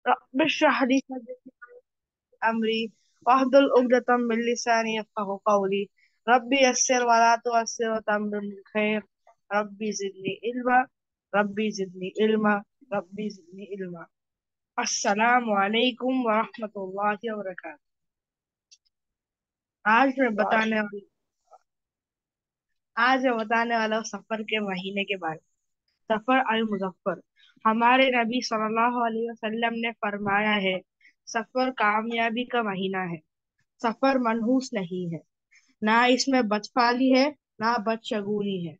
رب اشرح لي صدري أمري واحلل عقدة من لساني يفقهوا قولي ربي يسر ولا تعسر وتمم بالخير ربي زدني علما ربي زدني علما ربي زدني علما السلام علیکم ورحمۃ اللہ وبرکاتہ۔ آج میں واہ، بتانے آج میں بتانے والا ہوں سفر کے مہینے کے بارے میں۔ سفر المظفر، ہمارے نبی صلی اللہ علیہ وسلم نے فرمایا ہے، سفر کامیابی کا مہینہ ہے، سفر منحوس نہیں ہے، نہ اس میں بدفعلی ہے نہ بدشگونی ہے۔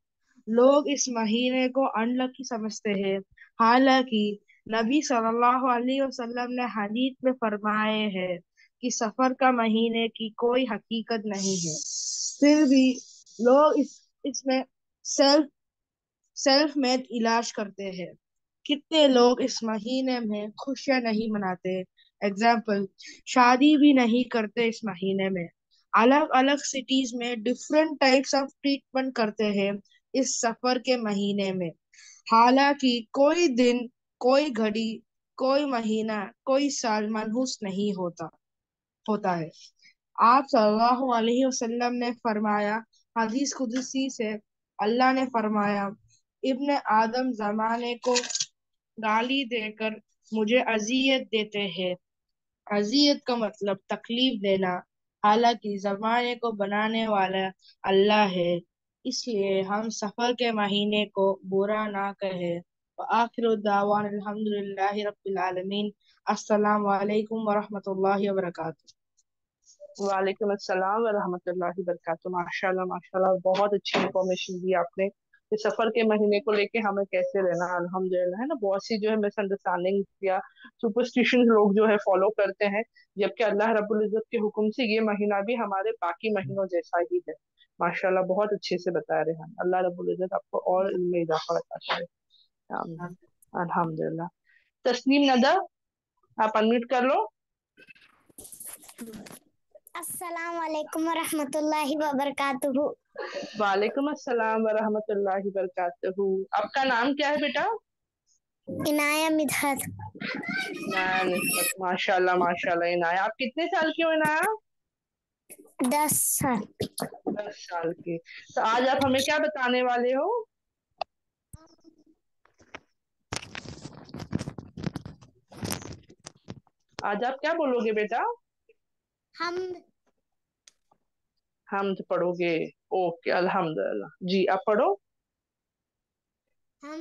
لوگ اس مہینے کو انلکی سمجھتے ہیں، حالانکہ نبی صلی اللہ علیہ وسلم نے حدیث میں فرمائے ہے کہ سفر کا مہینے کی کوئی حقیقت نہیں ہے، پھر بھی لوگ اس میں سیلف سیلف میڈ علاج کرتے ہیں۔ کتنے لوگ اس مہینے میں خوشیاں نہیں مناتے، ایگزامپل شادی بھی نہیں کرتے اس مہینے میں، الگ الگ سٹیز میں ڈفرینٹ ٹائپس آف ٹریٹمنٹ کرتے ہیں اس سفر کے مہینے میں۔ حالانکہ کوئی دن، کوئی گھڑی، کوئی مہینہ، کوئی سال منحوس نہیں ہوتا ہے۔ آپ صلی اللہ علیہ وسلم نے فرمایا، حدیث قدسی سے اللہ نے فرمایا، ابن آدم زمانے کو گالی دے کر مجھے اذیت دیتے ہیں۔ اذیت کا مطلب تکلیف دینا، حالانکہ زمانے کو بنانے والا اللہ ہے، اس لیے ہم سفر کے مہینے کو برا نہ کہیں۔ وآخر الدعوان الحمد للہ رب العالمین۔ السلام علیکم ورحمۃ اللہ وبرکاتہ۔ وعلیکم السلام ورحمۃ اللہ وبرکاتہ۔ ماشاء اللہ ماشاء اللہ، بہت اچھی انفارمیشن دی آپ نے کہ سفر کے مہینے کو لے کے ہمیں کیسے رہنا ہے۔ الحمدللہ ہے نا، بہت سی جو ہے مس انڈرسٹینڈنگ یا سپرسٹیشن لوگ جو ہے فالو کرتے ہیں، جبکہ اللہ رب العزت کے حکم سے یہ مہینہ بھی ہمارے باقی مہینوں جیسا ہی ہے۔ ماشاء اللہ بہت اچھے سے بتا رہے ہیں، اللہ رب العزت آپ کو اور علم میں اضافہ عطا کرے۔ آمین۔ الحمدللہ۔ تسنیم ندى، آپ انمیوٹ کر لو۔ السلام علیکم ورحمۃ اللہ وبرکاتہ۔ وعلیکم السلام ورحمۃ اللہ وبرکاتہ۔ آپ کا نام کیا ہے بیٹا؟ عنایہ مدحت۔ عنایہ نسبت، ماشاء اللہ ماشاء اللہ۔ عنایہ، آپ کتنے سال کی ہو عنایہ؟ 10 سال۔ 10 سال کی۔ تو آج آپ ہمیں کیا بتانے والے ہو؟ آج آپ کیا بولو گے بیٹا؟ ہم حمد پڑھو گے؟ اوکے الحمدللہ، جی آپ پڑھو۔ ہم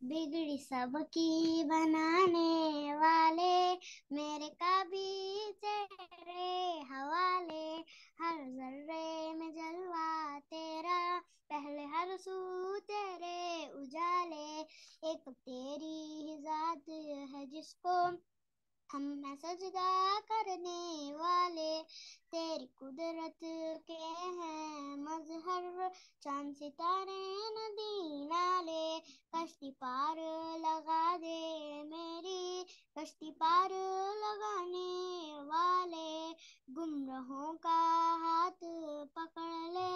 بگڑی سب کی بنانے والے، میرے کبھی تیرے حوالے، ہر ذرے میں جلوہ تیرا، پہلے ہر سو تیرے اجالے، ایک تیری ہی ذات ہے جس کو ہم ہیں سجدہ کرنے والے، تیری قدرت کے ہیں مظہر، چاند ستارے ندی نالے، کشتی پار لگا دے میری، کشتی پار لگانے والے، گمراہوں کا ہاتھ پکڑ لے،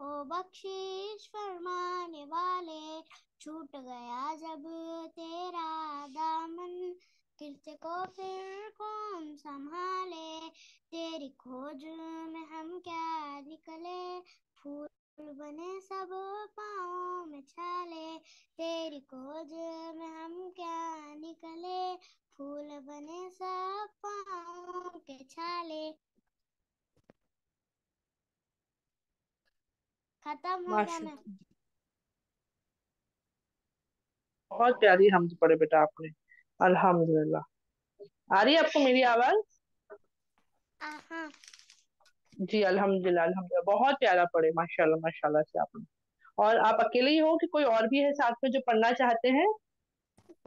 او بخشش فرمانے والے، چھوٹ گیا جب تیرا دامن، کس کو پھر کون سنبھالے، تیری کھوج میں ہم کیا نکلے، پھول بنے سب پاؤں میں چھالے، تیری کھوج میں ہم کیا نکلے، پھول بنے سب پاؤں کے چھالے۔ ختم ہو گیا میں۔ بہت پیاری حمد پڑھے بیٹا آپ نے، الحمدللہ۔ آ رہی ہے آپ کو میری آواز؟ ہاں۔ جی الحمدللہ الحمدللہ، بہت پیارا پڑھے، ماشاء اللہ ماشاء اللہ سے آپ نے۔ اور آپ اکیلے ہی ہو کہ کوئی اور بھی ہے ساتھ میں جو پڑھنا چاہتے ہیں؟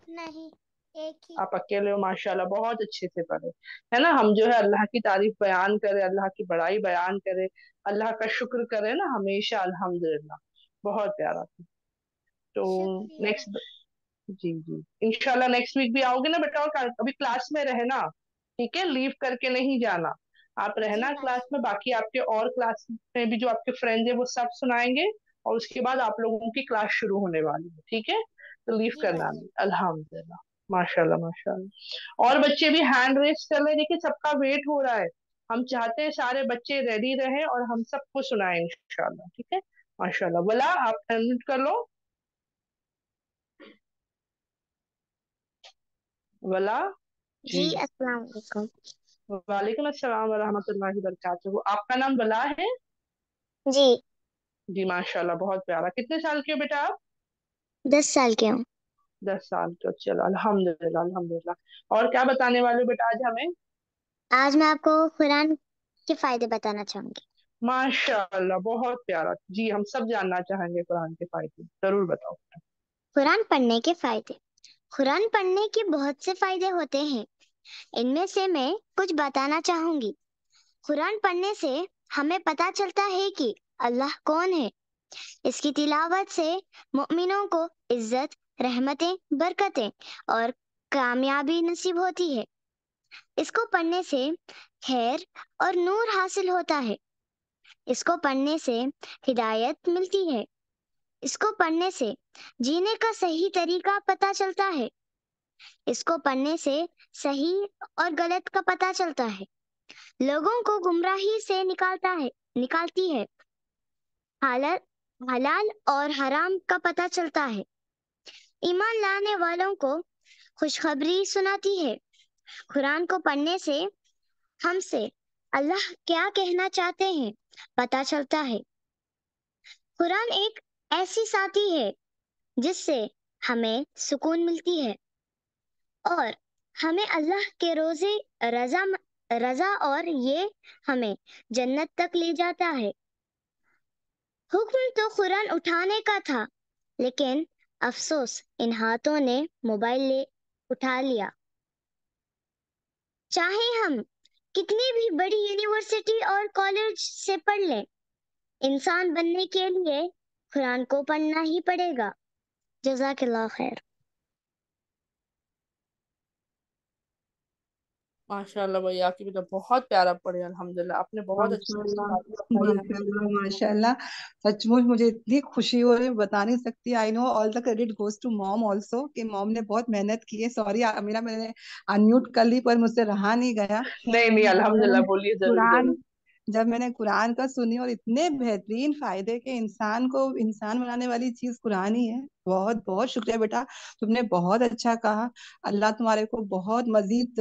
نہیں، ایک ہی۔ آپ اکیلے ہو، ماشاء اللہ بہت اچھے سے پڑھے، ہے نا۔ ہم جو ہے اللہ کی تعریف بیان کرے، اللہ کی بڑائی بیان کرے، اللہ کا شکر کرے نا ہمیشہ، الحمدللہ۔ بہت پیارا تھا۔ تو شکریہ۔ نیکسٹ، جی جی انشاءاللہ نیکسٹ ویک بھی آؤ گے نا بیٹا، اور ابھی کلاس میں رہنا، ٹھیک ہے، لیو کر کے نہیں جانا، آپ جی رہنا بھائی۔ کلاس میں، باقی آپ کے اور کلاس میں بھی جو آپ کے فرینڈ ہیں وہ سب سنائیں گے، اور اس کے بعد آپ لوگوں کی کلاس شروع ہونے والی ہے، ٹھیک ہے، تو لیو جی کرنا بھائی۔ نہیں، الحمدللہ۔ माशाल्लाह माशाल्लाह। और बच्चे भी हैंड रेस कर रहे हैं, देखिए सबका वेट हो रहा है। हम चाहते हैं सारे बच्चे रेडी रहे और हम सबको सुनाएं इंशाल्लाह, ठीक है। माशाल्लाह। वला आप अनम्यूट कर लो। वला जी, जी। अस्सलाम वालेकुम। वालेकुम अस्सलाम वरहमतुल्लाहि वबरकातुहू। आपका नाम वला है? जी, जी माशाल्लाह, बहुत प्यारा। कितने साल के हो बेटा आप? 10 साल के हूँ। 10 साल के हो, चलो अल्हम्दुलिल्लाह अल्हम्दुलिल्लाह। और क्या बताने वाले हो बेटा आज हमें? आज मैं आपको कुरान के फायदे बताना चाहूंगी। माशाल्लाह, बहुत प्यारा जी। हम सब जानना चाहेंगे कुरान के फायदे, जरूर बताओ। कुरान पढ़ने के फायदे। कुरान पढ़ने के बहुत से फायदे होते हैं। इनमें से मैं कुछ बताना चाहूंगी। कुरान पढ़ने से हमें पता चलता है कि अल्लाह कौन है। इसकी तिलावत से मुमिनों को इज्जत, रहमतें, बरकतें और कामयाबी नसीब होती है। इसको पढ़ने से खैर और नूर हासिल होता है। इसको पढ़ने से हिदायत मिलती है। इसको पढ़ने से जीने का सही तरीका पता चलता है। इसको पढ़ने से सही और गलत का पता चलता है। लोगों को गुमराही से निकालती है। हालत हलाल और हराम का पता चलता है। ईमान लाने वालों को खुशखबरी सुनाती है। कुरान को पढ़ने से हमसे अल्लाह क्या कहना चाहते हैं पता चलता है। कुरान एक ऐसी साथी है जिससे हमें सुकून मिलती है और हमें अल्लाह के रोजे रजा रजा और ये हमें जन्नत तक ले जाता है। हुक्म तो कुरान उठाने का था, लेकिन अफसोस इन हाथों ने मोबाइल ले उठा लिया। चाहे हम कितनी भी बड़ी यूनिवर्सिटी और कॉलेज से पढ़ लें, इंसान बनने के लिए कुरान को पढ़ना ही पड़ेगा। जज़ाकल्लाह खैर। माशाल्लाह भैया, आपकी बेटा बहुत प्यारा पढ़े अल्हम्दुलिल्लाह। आपने बहुत अच्छी अच्छी माशाल्लाह बातें बताई हमें। माशाल्लाह माशाल्लाह। सचमुच मुझे इतनी खुशी हो रही है, बता नहीं सकती। I know all the credit goes to mom also, कि मॉम ने बहुत मेहनत की है। सॉरी अमीरा, मैंने अनम्यूट कर ली पर मुझसे रहा नहीं गया। नहीं नहीं, अल्हम्दुलिल्लाह, मैंने बोलिए जरूर कुरान जरूर। जब मैंने कुरान का सुनी और इतने बेहतरीन फायदे के, इंसान को इंसान बनाने वाली चीज कुरान ही है। बहुत बहुत शुक्रिया बेटा, तुमने बहुत अच्छा कहा। अल्लाह तुम्हारे को बहुत मजीद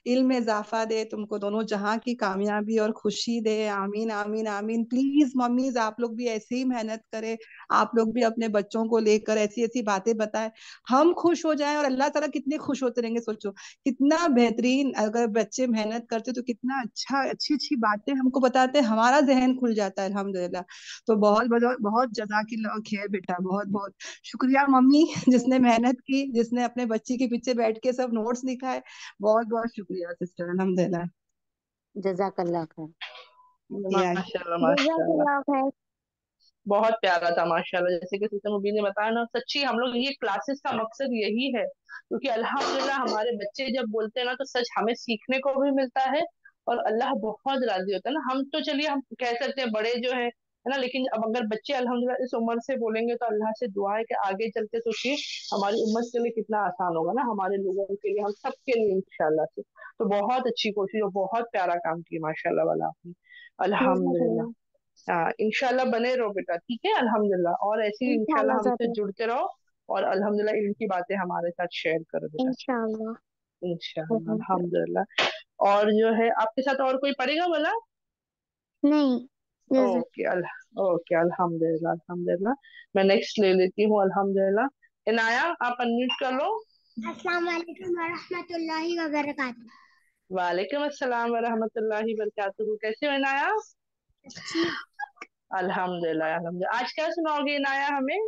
इल्म में इजाफा दे, तुमको दोनों जहां की कामयाबी और खुशी दे। आमीन आमीन आमीन। प्लीज मम्मीज, आप लोग भी ऐसे ही मेहनत करें। आप लोग भी अपने बच्चों को लेकर ऐसी ऐसी बातें बताएं, हम खुश हो जाएं और अल्लाह ताला कितने खुश होते रहेंगे। सोचो कितना बेहतरीन, अगर बच्चे मेहनत करते तो कितना अच्छा, अच्छी अच्छी बातें हमको बताते, हमारा जहन खुल जाता है अल्हम्दुलिल्लाह। तो बहुत बहुत बहुत जज़ाकिल्लाह खैर बेटा, बहुत बहुत शुक्रिया मम्मी, जिसने मेहनत की, जिसने अपने बच्चे के पीछे बैठ के सब नोट्स लिखा है। बहुत बहुत शुक्रिया सिस्टर, अल्हम्दुलिल्लाह। जज़ाकल्लाह खैर। या माशाल्लाह माशाल्लाह, जज़ाकल्लाह खैर। बहुत प्यारा था माशाल्लाह। जैसे कि सिस्टर मुबीन ने बताया ना, सच्ची हम लोग ये क्लासेस का मकसद यही है, क्योंकि अल्हम्दुलिल्लाह हमारे बच्चे जब बोलते हैं ना तो सच हमें सीखने को भी मिलता है और अल्लाह बहुत राजी होता है ना। हम तो चलिए हम कह सकते हैं बड़े जो है ना, लेकिन अब अगर बच्चे अल्हम्दुलिल्लाह इस उम्र से बोलेंगे तो अल्लाह से दुआ है कि आगे चलते सोचिए हमारी उम्मत के लिए कितना आसान होगा ना, हमारे लोगों के लिए, हम सबके लिए इंशाल्लाह से। तो बहुत अच्छी कोशिश और बहुत प्यारा काम किया माशाल्लाह वाला आपने, अल्हम्दुलिल्लाह। जज़ाकल्लाह। हाँ इंशाल्लाह बने रहो बेटा, ठीक है अल्हम्दुलिल्लाह। और ऐसे ही इंशाल्लाह इंशाल्लाह हमसे ज़ाते। जुड़ते रहो और अल्हम्दुलिल्लाह इनकी बातें हमारे साथ शेयर करो बेटा। इंशाल्लाह। इंशाल्लाह अल्हम्दुलिल्लाह। और जो है आपके साथ और कोई पढ़ेगा वाला? नहीं। जज़ा ओके ओके, अल्हम्दुलिल्लाह अल्हम्दुलिल्लाह। मैं नेक्स्ट ले लेती हूँ अल्हम्दुलिल्लाह। इनाया आप अनम्यूट कर लो। अस्सलाम वालेकुम वरहमतुल्लाहि वबरकातुहू। वालेकुम अस्सलाम वरहमतुल्लाहि वबरकातुहू। कैसे हो इनाया? अच्छी। अल्हम्दुलिल्लाह अल्हम्दुलिल्लाह। आज क्या सुनाओगे इनाया हमें?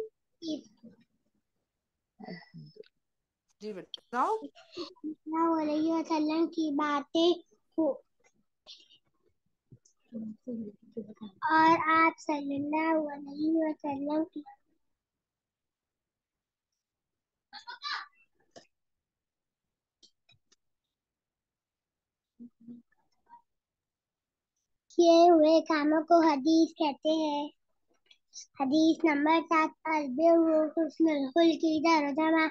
जी बेटा सुनाओ। सल्लल्लाहु अलैहि वसल्लम की बातें हो और आप सल्लल्लाहु अलैहि वसल्लम की किए हुए कामों को हदीस कहते हैं। हदीस नंबर 7, हुस्नुल खुल्क इज़ा रजमा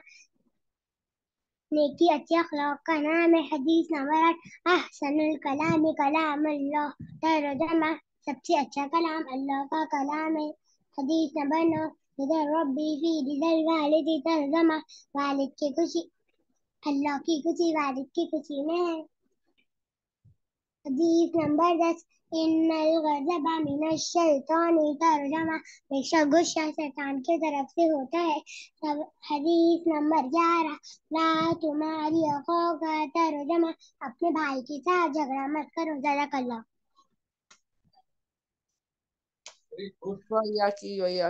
नेकी अच्छे अखलाक का नाम है। हदीस नंबर 8, अहसनुल कलाम कलाम अल्लाह। तर्जुमा, सबसे अच्छा कलाम अल्लाह का कलाम है। हदीस नंबर 9, रिदा रब्बी फी रिदल वालिदी। तर्जुमा, वालिद की खुशी, अल्लाह की खुशी वालिद की खुशी में है। हदीस नंबर 10, इन्नल गज़ब मिनश शैतानी। तर्जुमा, बेशक गुस्सा शैतान की तरफ से होता है। हदीस नंबर 11, ला तुम्हारी अखौका। तर्जुमा, अपने भाई के साथ झगड़ा मत करो। जज़ाकल्लाह। वही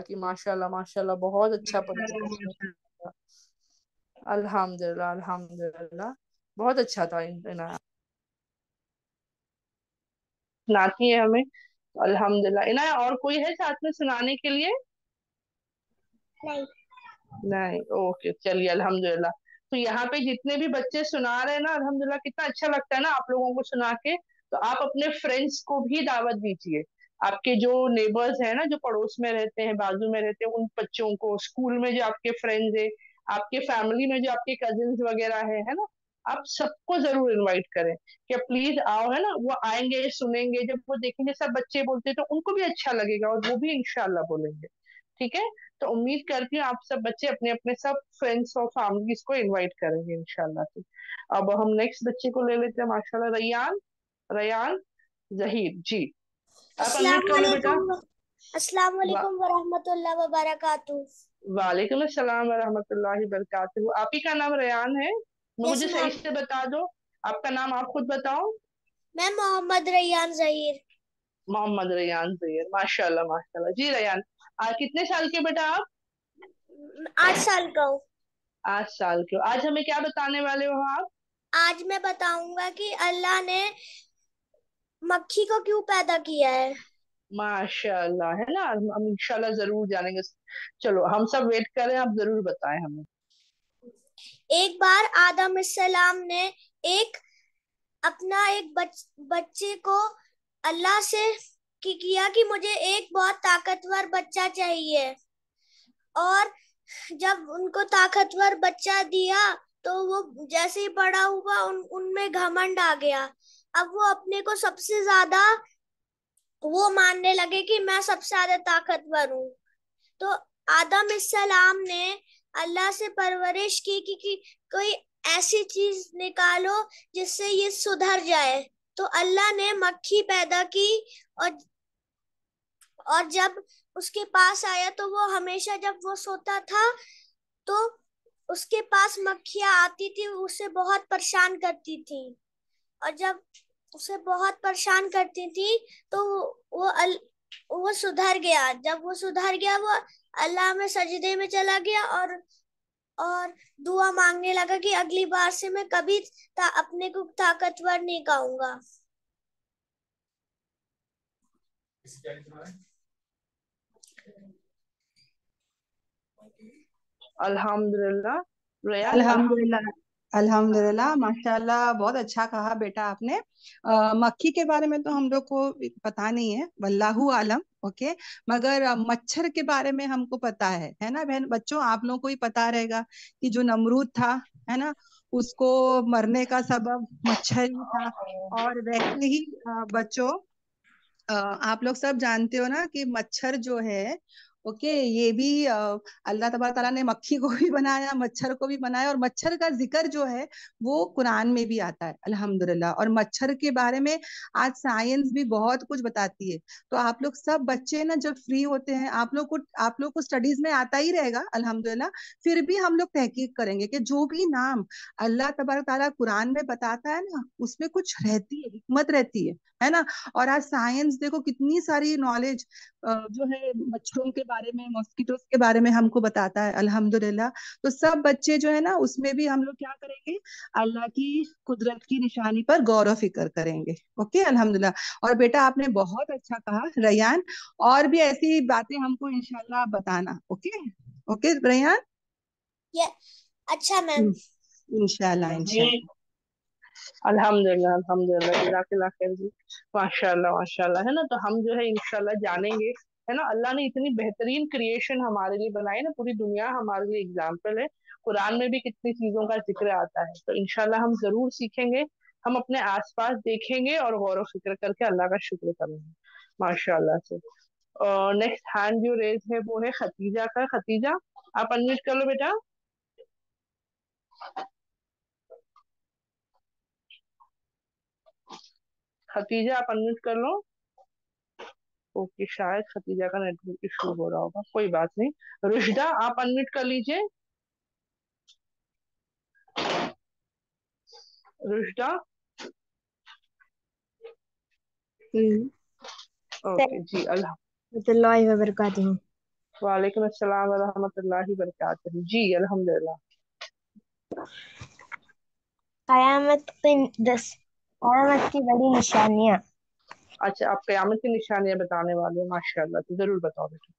की माशाल्लाह माशाल्लाह, बहुत अच्छा पढ़ा माशाल्लाह आपने। माशाल्लाह। अल्हम्दुलिल्लाह अल्हम्दुलिल्लाह, बहुत अच्छा था इनाया, सुनाती है हमें। अल्हम्दुलिल्लाह। इनाया और कोई है साथ में सुनाने के लिए? नहीं। नहीं, ओके, चलिए अल्हम्दुलिल्लाह। तो यहाँ पे जितने भी बच्चे सुना रहे हैं ना, अल्हम्दुलिल्लाह, कितना अच्छा लगता है ना आप लोगों को सुना के। तो आप अपने फ्रेंड्स को भी दावत दीजिए, आपके जो नेबर्स है ना, जो पड़ोस में रहते हैं, बाजू में रहते हैं, उन बच्चों को, स्कूल में जो आपके फ्रेंड्स है, आपके फैमिली में जो आपके कजिन्स वगैरह है ना, आप सबको जरूर इनवाइट करें कि प्लीज आओ, है ना। वो आएंगे, सुनेंगे, जब वो देखेंगे सब बच्चे बोलते हैं तो उनको भी अच्छा लगेगा और वो भी इंशाल्लाह बोलेंगे। ठीक है। तो उम्मीद करती हूँ आप सब बच्चे अपने अपने सब फ्रेंड्स और फैमिलीज को इनवाइट करेंगे इंशाल्लाह से। अब हम नेक्स्ट बच्चे को ले लेते हैं, माशाल्लाह, रैयान। रैयान जहीर जी, आप अस्सलाम अनम्यूट कर लो बेटा। वालेकुम। अस्सलाम वा, वालेकुम वरहमतुल्लाह वबरकातुहू। वालेकुम अस्सलाम वरहमतुल्लाहि वबरकातुहू। आप ही का नाम रैयान है? यस मुझे सही मैम। से बता दो, आपका नाम आप खुद बताओ। मैं मोहम्मद रैयान जहीर। मोहम्मद रैयान जहीर, माशाल्लाह माशाल्लाह जी। रैयान, कितने साल के बेटा आप? 8 साल का हूँ। 8 साल के हो। आज हमें क्या बताने वाले हो आप? आज मैं बताऊंगा कि अल्लाह ने मक्खी को क्यों पैदा किया है। माशाल्लाह, है ना, हम इंशाल्लाह जरूर जानेंगे। चलो हम सब वेट कर रहे हैं, आप जरूर बताएं हमें। एक बार आदम सलाम ने एक अपना एक बच्चे को अल्लाह से किया कि मुझे एक बहुत ताकतवर बच्चा चाहिए। और जब उनको ताकतवर बच्चा दिया तो वो जैसे ही बड़ा हुआ उनमें घमंड आ गया। अब वो अपने को सबसे ज्यादा वो मानने लगे कि मैं सबसे ज्यादा ताकतवर हूँ। तो आदम इस्सलाम ने अल्लाह से परवरिश की कि कोई ऐसी चीज निकालो जिससे ये सुधर जाए। तो अल्लाह ने मक्खी पैदा की। और जब उसके पास आया तो वो हमेशा जब वो सोता था तो उसके पास मक्खियां आती थी, उसे बहुत परेशान करती थी। और जब उसे बहुत परेशान करती थी तो वो सुधर गया। जब वो सुधर गया वो अल्लाह में सजदे में चला गया और दुआ मांगने लगा कि अगली बार से मैं कभी अपने को ताकतवर नहीं कहूंगा। अल्हम्दुलिल्लाह। रयान अल्हम्दुलिल्लाह। अल्हम्दुलिल्लाह, माशाल्लाह, बहुत अच्छा कहा बेटा आपने। मक्खी के बारे में तो हम लोग को पता नहीं है, वल्लाहु आलम। ओके। मगर मच्छर के बारे में हमको पता है ना बहन बच्चों, आप लोगों को ही पता रहेगा कि जो नमरूद था, है ना, उसको मरने का सबब मच्छर ही था। और वैसे ही बच्चों, आप लोग सब जानते हो ना कि मच्छर जो है, ओके, ये भी अल्लाह तबारक ताला ने मक्खी को भी बनाया, मच्छर को भी बनाया, और मच्छर का जिक्र जो है वो कुरान में भी आता है, अल्हम्दुलिल्लाह। और मच्छर के बारे में आज साइंस भी बहुत कुछ बताती है। तो आप लोग सब बच्चे ना जब फ्री होते हैं, आप लोग को स्टडीज में आता ही रहेगा, अल्हम्दुलिल्लाह। फिर भी हम लोग तहकीक करेंगे कि जो भी नाम अल्लाह तबारक ताला कुरान में बताता है ना, उसमें कुछ रहती है, हिकमत रहती है ना। और आज साइंस देखो कितनी सारी नॉलेज जो है मच्छरों के बारे में, मॉस्किटोस के बारे में हमको बताता है, अल्हम्दुलिल्लाह। तो सब बच्चे जो है ना, उसमें भी हम लोग क्या करेंगे, अल्लाह की कुदरत की निशानी पर गौर फिक्र करेंगे। ओके, अल्हम्दुलिल्लाह। और बेटा आपने बहुत अच्छा कहा रैयान, और भी ऐसी बातें हमको इंशाल्लाह बताना। ओके। ओके रैयान। ये अच्छा मैम। इंशाल्लाह इंशाल्लाह। अल्हम्दुलिल्लाह अल्हम्दुलिल्लाह, जज़ाकल्लाह खैर जी। माशाल्लाह माशाल्लाह, है ना। तो हम जो है इंशाल्लाह जानेंगे, है ना। अल्लाह ने इतनी बेहतरीन क्रिएशन हमारे लिए बनाई ना, पूरी दुनिया हमारे लिए एग्जाम्पल है। قرآن میں بھی کتنی چیزوں کا ذکر آتا ہے. تو انشاءاللہ ہم ضرور سیکھیں گے, ہم اپنے آس پاس دیکھیں گے اور غور و فکر کر کے اللہ کا شکر کریں گے ماشاء اللہ سے. نیکسٹ ہینڈ جو ریز ہے وہ ہے ختیجہ کا. ختیجہ آپ انمیوٹ کر لو بیٹا. ختیجہ آپ انمیوٹ کر لو. اوکے, شاید ختیجہ کا نیٹ ورک ایشو ہو رہا ہوگا, کوئی بات نہیں. رشدہ آپ انمیوٹ کر لیجئے. رشدہ اوکے جی. اللہ وبرکاتہ. وعلیکم السلام ورحمۃ اللہ وبرکاتہ. جی الحمدللہ. قیامت کی بڑی نشانیاں. اچھا, آپ قیامت کی نشانیاں بتانے والے ہیں, ماشاء اللہ, تو ضرور بتاؤ بیٹا.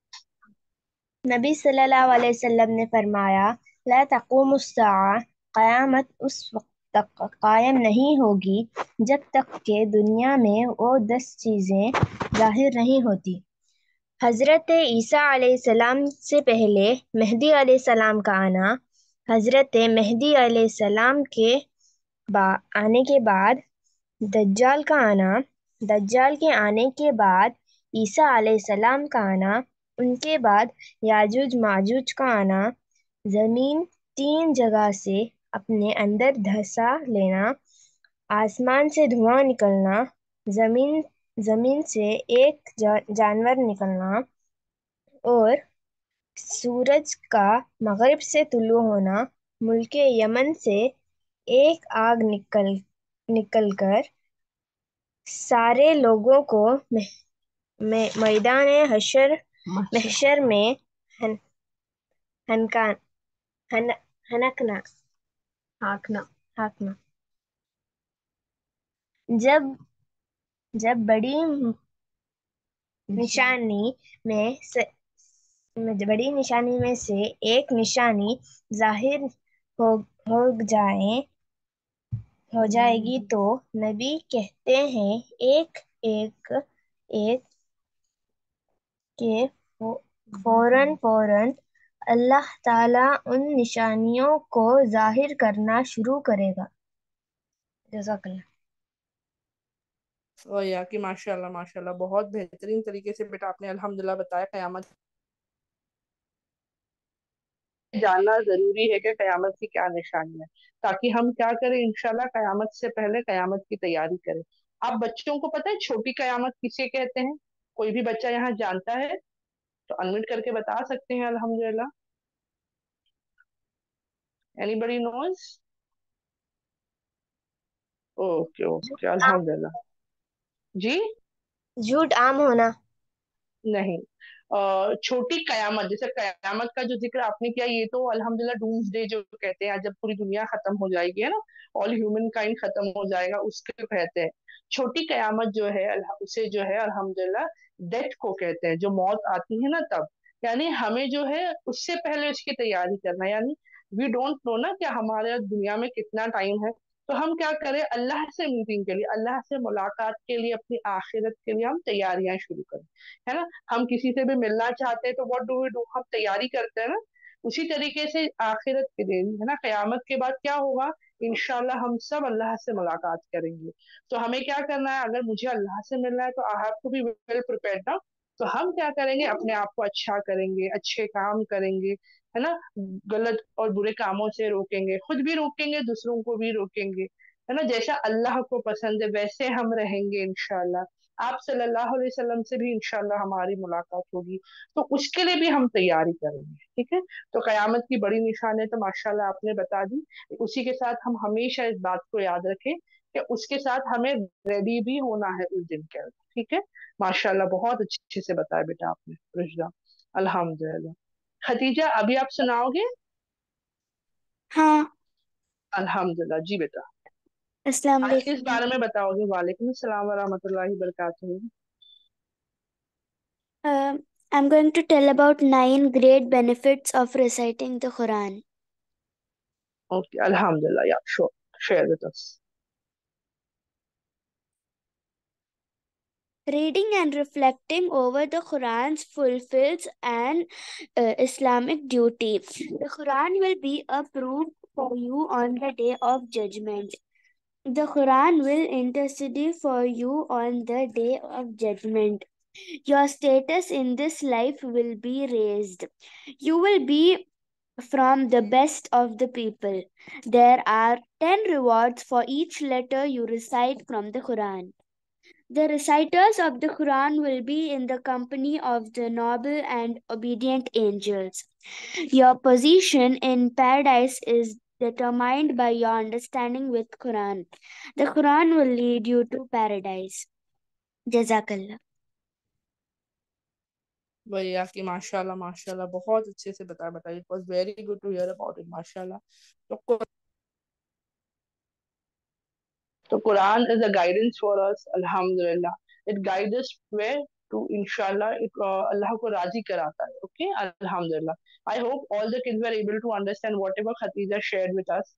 نبی صلی اللہ علیہ وسلم نے فرمایا لا تقوم الساعہ, قیامت اس وقت تک قائم نہیں ہوگی جب تک کہ دنیا میں وہ 10 چیزیں ظاہر نہیں ہوتی. حضرت عیسیٰ علیہ السلام سے پہلے مہدی علیہ السلام کا آنا, حضرت مہدی علیہ السلام کے آنے کے بعد دجال کا آنا, دجال کے آنے کے بعد عیسیٰ علیہ السلام کا آنا, ان کے بعد یاجوج ماجوج کا آنا, زمین 3 جگہ سے اپنے اندر دھسا لینا, آسمان سے دھواں نکلنا, زمین سے ایک جانور نکلنا, اور سورج کا مغرب سے طلوع ہونا, ملک یمن سے ایک آگ نکل کر سارے لوگوں کو میدان محشر میں ہانکنا. جب بڑی نشانی میں سے ایک نشانی ظاہر ہو جائے گی تو نبی کہتے ہیں ایک کہ فوراً اللہ تعالیٰ ان نشانیوں کو ظاہر کرنا شروع کرے گا. جزاک اللہ. یا کہ ماشاء اللہ بہت بہترین طریقے سے بیٹا آپ نے الحمدللہ بتایا. قیامت جاننا ضروری ہے کہ قیامت کی کیا نشانی ہے, تاکہ ہم کیا کریں انشاءاللہ قیامت سے پہلے قیامت کی تیاری کریں. آپ بچوں کو پتہ ہے چھوٹی قیامت کسے کہتے ہیں؟ کوئی بھی بچہ یہاں جانتا ہے تو انمیوٹ کر کے بتا سکتے ہیں الحمدللہ. اینی بڑی نوز؟ اوکے الحمدللہ. جی جھوٹ عام ہونا. نہیں, چھوٹی قیامت, جیسے قیامت کا جو ذکر آپ نے کیا, یہ تو الحمدللہ ڈومز ڈے جو کہتے ہیں, جب پوری دنیا ختم ہو جائے گی, ہے نا, آل ہیومن کائنڈ ختم ہو جائے گا, اس کو کہتے ہیں. چھوٹی قیامت جو ہے اسے جو ہے الحمدللہ ڈیتھ کو کہتے ہیں, جو موت آتی ہے نا تب. یعنی ہمیں جو ہے اس سے پہلے اس کی تیاری کرنا, یعنی وی ڈونٹ نو نا کہ ہمارے دنیا میں کتنا ٹائم ہے, تو ہم کیا کریں اللہ سے میٹنگ کے لیے, اللہ سے ملاقات کے لیے, اپنی آخرت کے لیے ہم تیاریاں شروع کریں, ہے نا. ہم کسی سے بھی ملنا چاہتے ہیں تو واٹ ڈو وی ڈو, ہم تیاری کرتے ہیں نا. اسی طریقے سے آخرت کے دن, ہے نا, قیامت کے بعد کیا ہوگا, انشاءاللہ ہم سب اللہ سے ملاقات کریں گے. تو ہمیں کیا کرنا ہے, اگر مجھے اللہ سے ملنا ہے تو I have to be well prepared نا. تو ہم کیا کریں گے, اپنے آپ کو اچھا کریں گے, اچھے کام کریں گے, ہے نا, غلط اور برے کاموں سے روکیں گے, خود بھی روکیں گے, دوسروں کو بھی روکیں گے, ہے نا. جیسا اللہ کو پسند ہے ویسے ہم رہیں گے انشاءاللہ. آپ صلی اللہ علیہ وسلم سے بھی انشاءاللہ ہماری ملاقات ہوگی, تو اس کے لیے بھی ہم تیاری کریں گے. ٹھیک ہے, تو قیامت کی بڑی نشانی تو ماشاءاللہ آپ نے بتا دی. اسی کے ساتھ ہم ہمیشہ اس بات کو یاد رکھیں کہ اس کے ساتھ ہمیں ریڈی بھی ہونا ہے اس دن کے اندر. ٹھیک ہے, ماشاءاللہ بہت اچھے سے بتایا بیٹا آپ نے رشدہ, الحمدللہ. ختیجہ ابھی آپ سناؤ گے؟ ہاں. الحمدللہ. جی بیٹا, السلام آج کس علیکم. بارے میں بتاؤ گے؟ وعلیکم السلام ورحمۃ اللہ وبرکاتہ. I'm going to tell about 9 great benefits of reciting the Quran. Okay الحمدللہ, یا share with us. Reading and reflecting over the Quran fulfills an Islamic duty. The Quran will be approved for you on the day of judgment. The Quran will intercede for you on the day of judgment. Your status in this life will be raised. You will be from the best of the people. There are 10 rewards for each letter you recite from the Quran. The reciters of the Quran will be in the company of the noble and obedient angels. Your position in paradise is determined by your understanding with Quran. The Quran will lead you to paradise. Jazakallah. भैया की माशाल्लाह माशाल्लाह बहुत अच्छे से बताया. It was very good to hear about it माशाल्लाह. तो Quran is a guidance for us. अल्हम्दुलिल्लाह it guide us where to इंशाल्लाह इट अल्लाह को राजी कराता है. ओके अल्हम्दुलिल्लाह. I hope all the kids were able to understand whatever Khatija shared with us.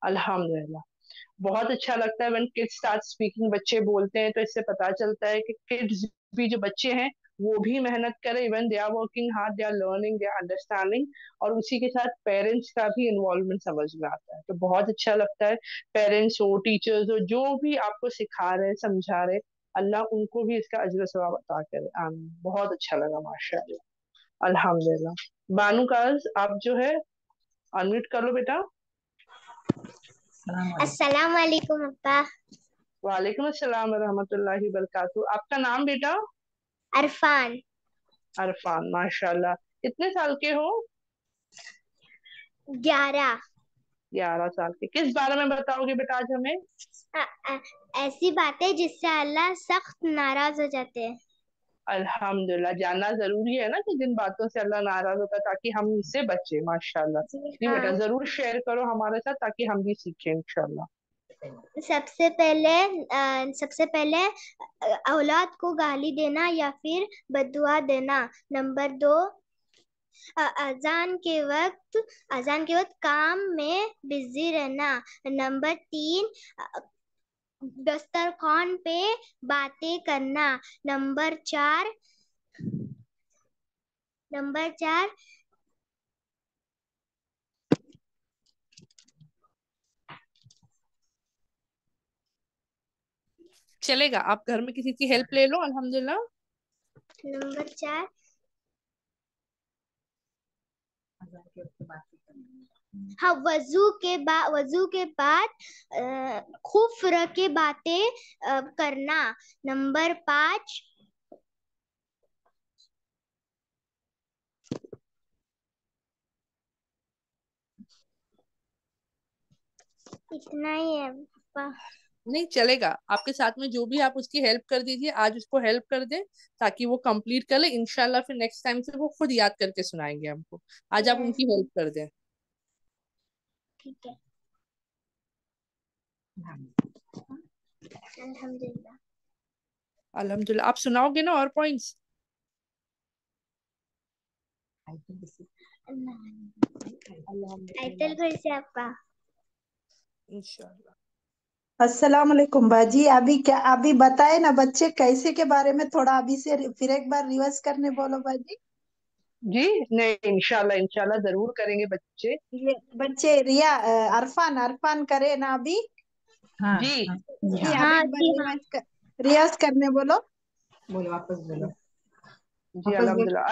अल्हम्दुलिल्लाह बहुत अच्छा लगता है व्हेन किड्स स्टार्ट स्पीकिंग. बच्चे बोलते हैं तो इससे पता चलता है कि किड्स भी जो बच्चे हैं वो भी मेहनत करें. Even they are working hard, they are learning, they are understanding. और उसी के साथ पेरेंट्स का भी इन्वॉल्वमेंट समझ में आता है. तो बहुत अच्छा लगता है. पेरेंट्स हो, टीचर्स हो, जो भी आपको सिखा रहे समझा रहे, अल्लाह उनको भी इसका अजर सवाब अता करे. आमीन. बहुत अच्छा लगा माशाअल्लाह. अल्हम्दुलिल्लाह. बानू काज आप जो है अनम्यूट कर लो बेटा. अस्सलाम वालेकुम अप्पा। वालेकुम अस्सलाम व रहमतुल्लाहि व बरकातहू. आपका नाम बेटा? अरफान। अरफान. माशाल्लाह. कितने साल के हो? 11। 11 साल के. किस बारे में बताओगे बेटा आज हमें? ऐसी बातें जिससे अल्लाह सख्त नाराज हो जाते हैं। अल्हम्दुलिल्लाह. जानना जरूरी है ना कि जिन बातों से अल्लाह नाराज होता है, ताकि हम इससे बचे. माशाल्लाह. जी बेटा जरूर शेयर करो हमारे साथ ताकि हम भी सीखें इंशाल्लाह. सबसे पहले औलाद को गाली देना या फिर बद्दुआ देना। नंबर 2, अजान के वक्त काम में बिजी रहना। नंबर 3, दस्तरखान पे बातें करना। नंबर 4, चलेगा. आप घर में किसी की हेल्प ले लो. अल्हम्दुलिल्लाह. नंबर 4, हाँ, वजू के बाद खुफ्र की बातें करना। नंबर 5, इतना ही है पापा। नहीं चलेगा. आपके साथ में जो भी आप उसकी हेल्प कर दीजिए. आज उसको हेल्प कर दे ताकि वो कंप्लीट कर ले. इंशाल्लाह फिर नेक्स्ट टाइम से वो खुद याद करके सुनाएंगे हमको. आज आप उनकी हेल्प कर दें. ठीक है. अल्हम्दुलिल्लाह. अल्हम्दुलिल्लाह. आप सुनाओगे ना और पॉइंट्स? आयतल कुर्सी आपका. इंशाल्लाह. अस्सलाम वालेकुम बाजी. अभी बताए ना बच्चे कैसे के बारे में, थोड़ा अभी से फिर एक बार रिवर्स करने बोलो बाजी. जी नहीं इंशाल्लाह इंशाल्लाह जरूर करेंगे बच्चे. ये बच्चे अरफान करे ना अभी. हाँ जी हाँ जी हाँ. अभी एक बार रिवर्स करने बोलो. बोलो वापस बोलो. जी. वापस बोलो. अल्हम्दुलिल्लाह.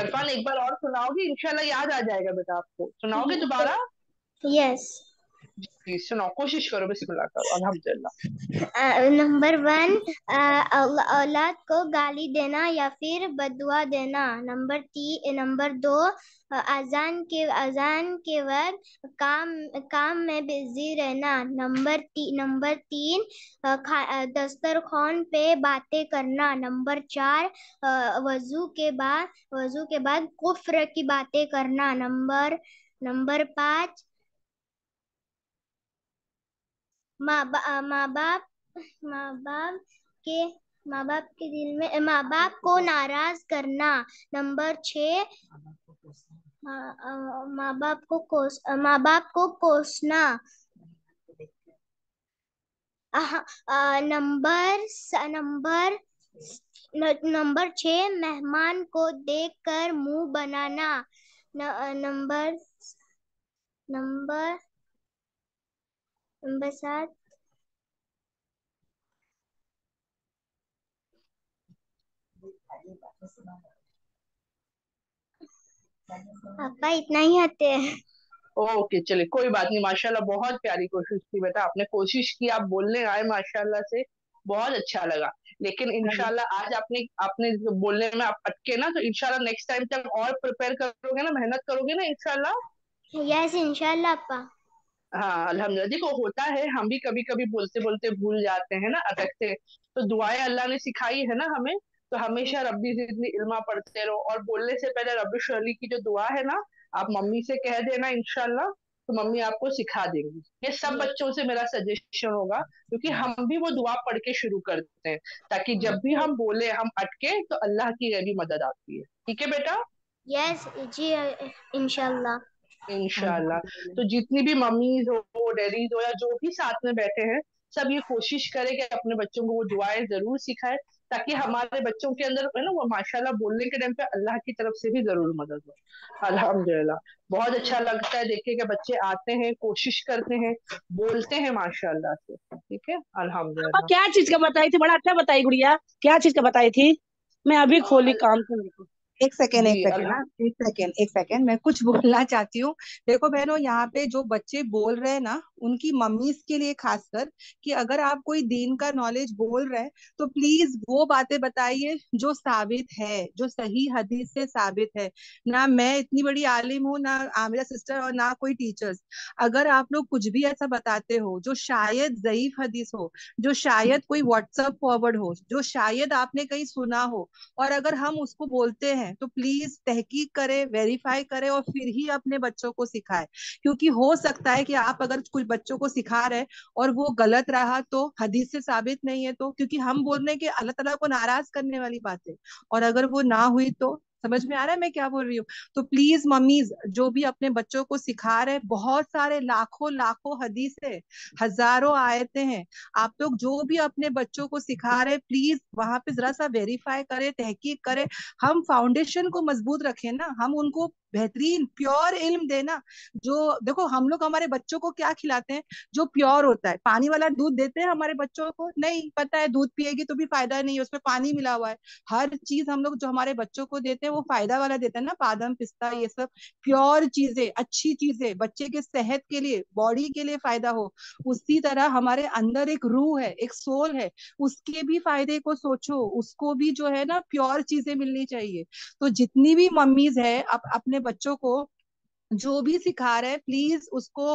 अरफान एक बार और सुनाओगे? इंशाल्लाह याद आ जाएगा बेटा आपको. सुनाओगे दोबारा? यस. जी सुनाओ. कोशिश करो. बिस्मिल्लाह करो. अल्हम्दुलिल्लाह. नंबर 1, औलाद को गाली देना या फिर बद्दुआ देना। नंबर 2, अजान के वक्त काम में बिजी रहना। नंबर 3, दस्तरखान पे बातें करना। नंबर 4, वजू के बाद कुफ्र की बातें करना। नंबर 5, माँ बाप को नाराज करना। नंबर 6, माँ बाप को कोसना। नंबर 6 मेहमान को देखकर मुंह बनाना। नंबर नंबर नंबर 7 पापा इतना ही आते हैं। ओके चलिए कोई बात नहीं, माशाल्लाह बहुत प्यारी कोशिश की बेटा, आपने कोशिश की, आप बोलने आए माशाल्लाह से, बहुत अच्छा लगा। लेकिन इंशाल्लाह आज आपने आपने जो बोलने में आप अटके ना, तो इंशाल्लाह नेक्स्ट टाइम तक और प्रिपेयर करोगे ना, मेहनत करोगे ना इंशाल्लाह। यस इंशाल्लाह पापा। हाँ अल्हम्दुलिल्लाह, देखो होता है, हम भी कभी कभी बोलते बोलते भूल जाते हैं ना, अटकते, तो दुआएं अल्लाह ने सिखाई है ना हमें, तो हमेशा रब्बी जिदनी इल्मा पढ़ते रहो, और बोलने से पहले रब्बी शरली की जो दुआ है ना, आप मम्मी से कह देना इंशाल्लाह, तो मम्मी आपको सिखा देंगी। ये सब बच्चों से मेरा सजेशन होगा, क्योंकि हम भी वो दुआ पढ़ के शुरू करते हैं, ताकि जब भी हम बोले हम अटके तो अल्लाह की भी मदद आती है। ठीक है बेटा? यस जी इंशाल्लाह। इंशाल्लाह। तो जितनी भी मम्मीज हो, डैडीज हो, या जो भी साथ में बैठे हैं, सब ये कोशिश करें कि अपने बच्चों को वो दुआएं जरूर सिखाए, ताकि हमारे बच्चों के अंदर है ना वो माशाल्लाह बोलने के टाइम पे अल्लाह की तरफ से भी जरूर मदद हो। अल्हम्दुलिल्लाह, बहुत अच्छा लगता है देखिए कि बच्चे आते हैं, कोशिश करते हैं, बोलते हैं माशाल्लाह से। ठीक है, और अल्हम्दुलिल्लाह। क्या चीज का बताई थी, बड़ा अच्छा बताई गुड़िया, क्या चीज का बताई थी? मैं अभी खोली काम से लेकर। एक सेकेंड जी एक सेकेंड ना, एक सेकेंड मैं कुछ बोलना चाहती हूँ। देखो बहनों, यहाँ पे जो बच्चे बोल रहे हैं ना, उनकी मम्मीज के लिए खासकर, कि अगर आप कोई दीन का नॉलेज बोल रहे हैं तो प्लीज वो बातें बताइए जो साबित है, जो सही हदीस से साबित है। ना मैं इतनी बड़ी आलिम हूँ, ना आमिरा सिस्टर, और ना कोई टीचर्स। अगर आप लोग कुछ भी ऐसा बताते हो जो शायद ज़ईफ हदीस हो, जो शायद कोई व्हाट्सएप फॉरवर्ड हो, जो शायद आपने कहीं सुना हो, और अगर हम उसको बोलते हैं तो प्लीज तहकीक करें, वेरीफाई करें, और फिर ही अपने बच्चों को सिखाएं। क्योंकि हो सकता है कि आप अगर कुछ बच्चों को सिखा रहे हैं और वो गलत रहा, तो हदीस से साबित नहीं है, तो क्योंकि हम बोल रहे हैं कि अल्लाह ताला को नाराज करने वाली बात है, और अगर वो ना हुई तो, समझ में आ रहा है मैं क्या बोल रही हूँ? तो प्लीज मम्मीज जो भी अपने बच्चों को सिखा रहे हैं, बहुत सारे लाखों लाखों हदीस है, हजारों आयतें हैं, आप लोग जो भी अपने बच्चों को सिखा रहे हैं प्लीज वहां पे जरा सा वेरीफाई करें, तहकीक करें। हम फाउंडेशन को मजबूत रखें ना, हम उनको बेहतरीन प्योर इल्म देना। जो देखो, हम लोग हमारे बच्चों को क्या खिलाते हैं? जो प्योर होता है। पानी वाला दूध देते हैं हमारे बच्चों को? नहीं, पता है दूध पिएगी तो भी फायदा नहीं है, उसमें पानी मिला हुआ है। हर चीज हम लोग जो हमारे बच्चों को देते हैं वो फायदा वाला देते हैं ना, बादाम पिस्ता ये सब प्योर चीजें, अच्छी चीजें, बच्चे के सेहत के लिए, बॉडी के लिए फायदा हो। उसी तरह हमारे अंदर एक रूह है, एक सोल है, उसके भी फायदे को सोचो, उसको भी जो है ना प्योर चीजें मिलनी चाहिए। तो जितनी भी मम्मीज है अपने बच्चों को जो भी सिखा रहे हैं प्लीज उसको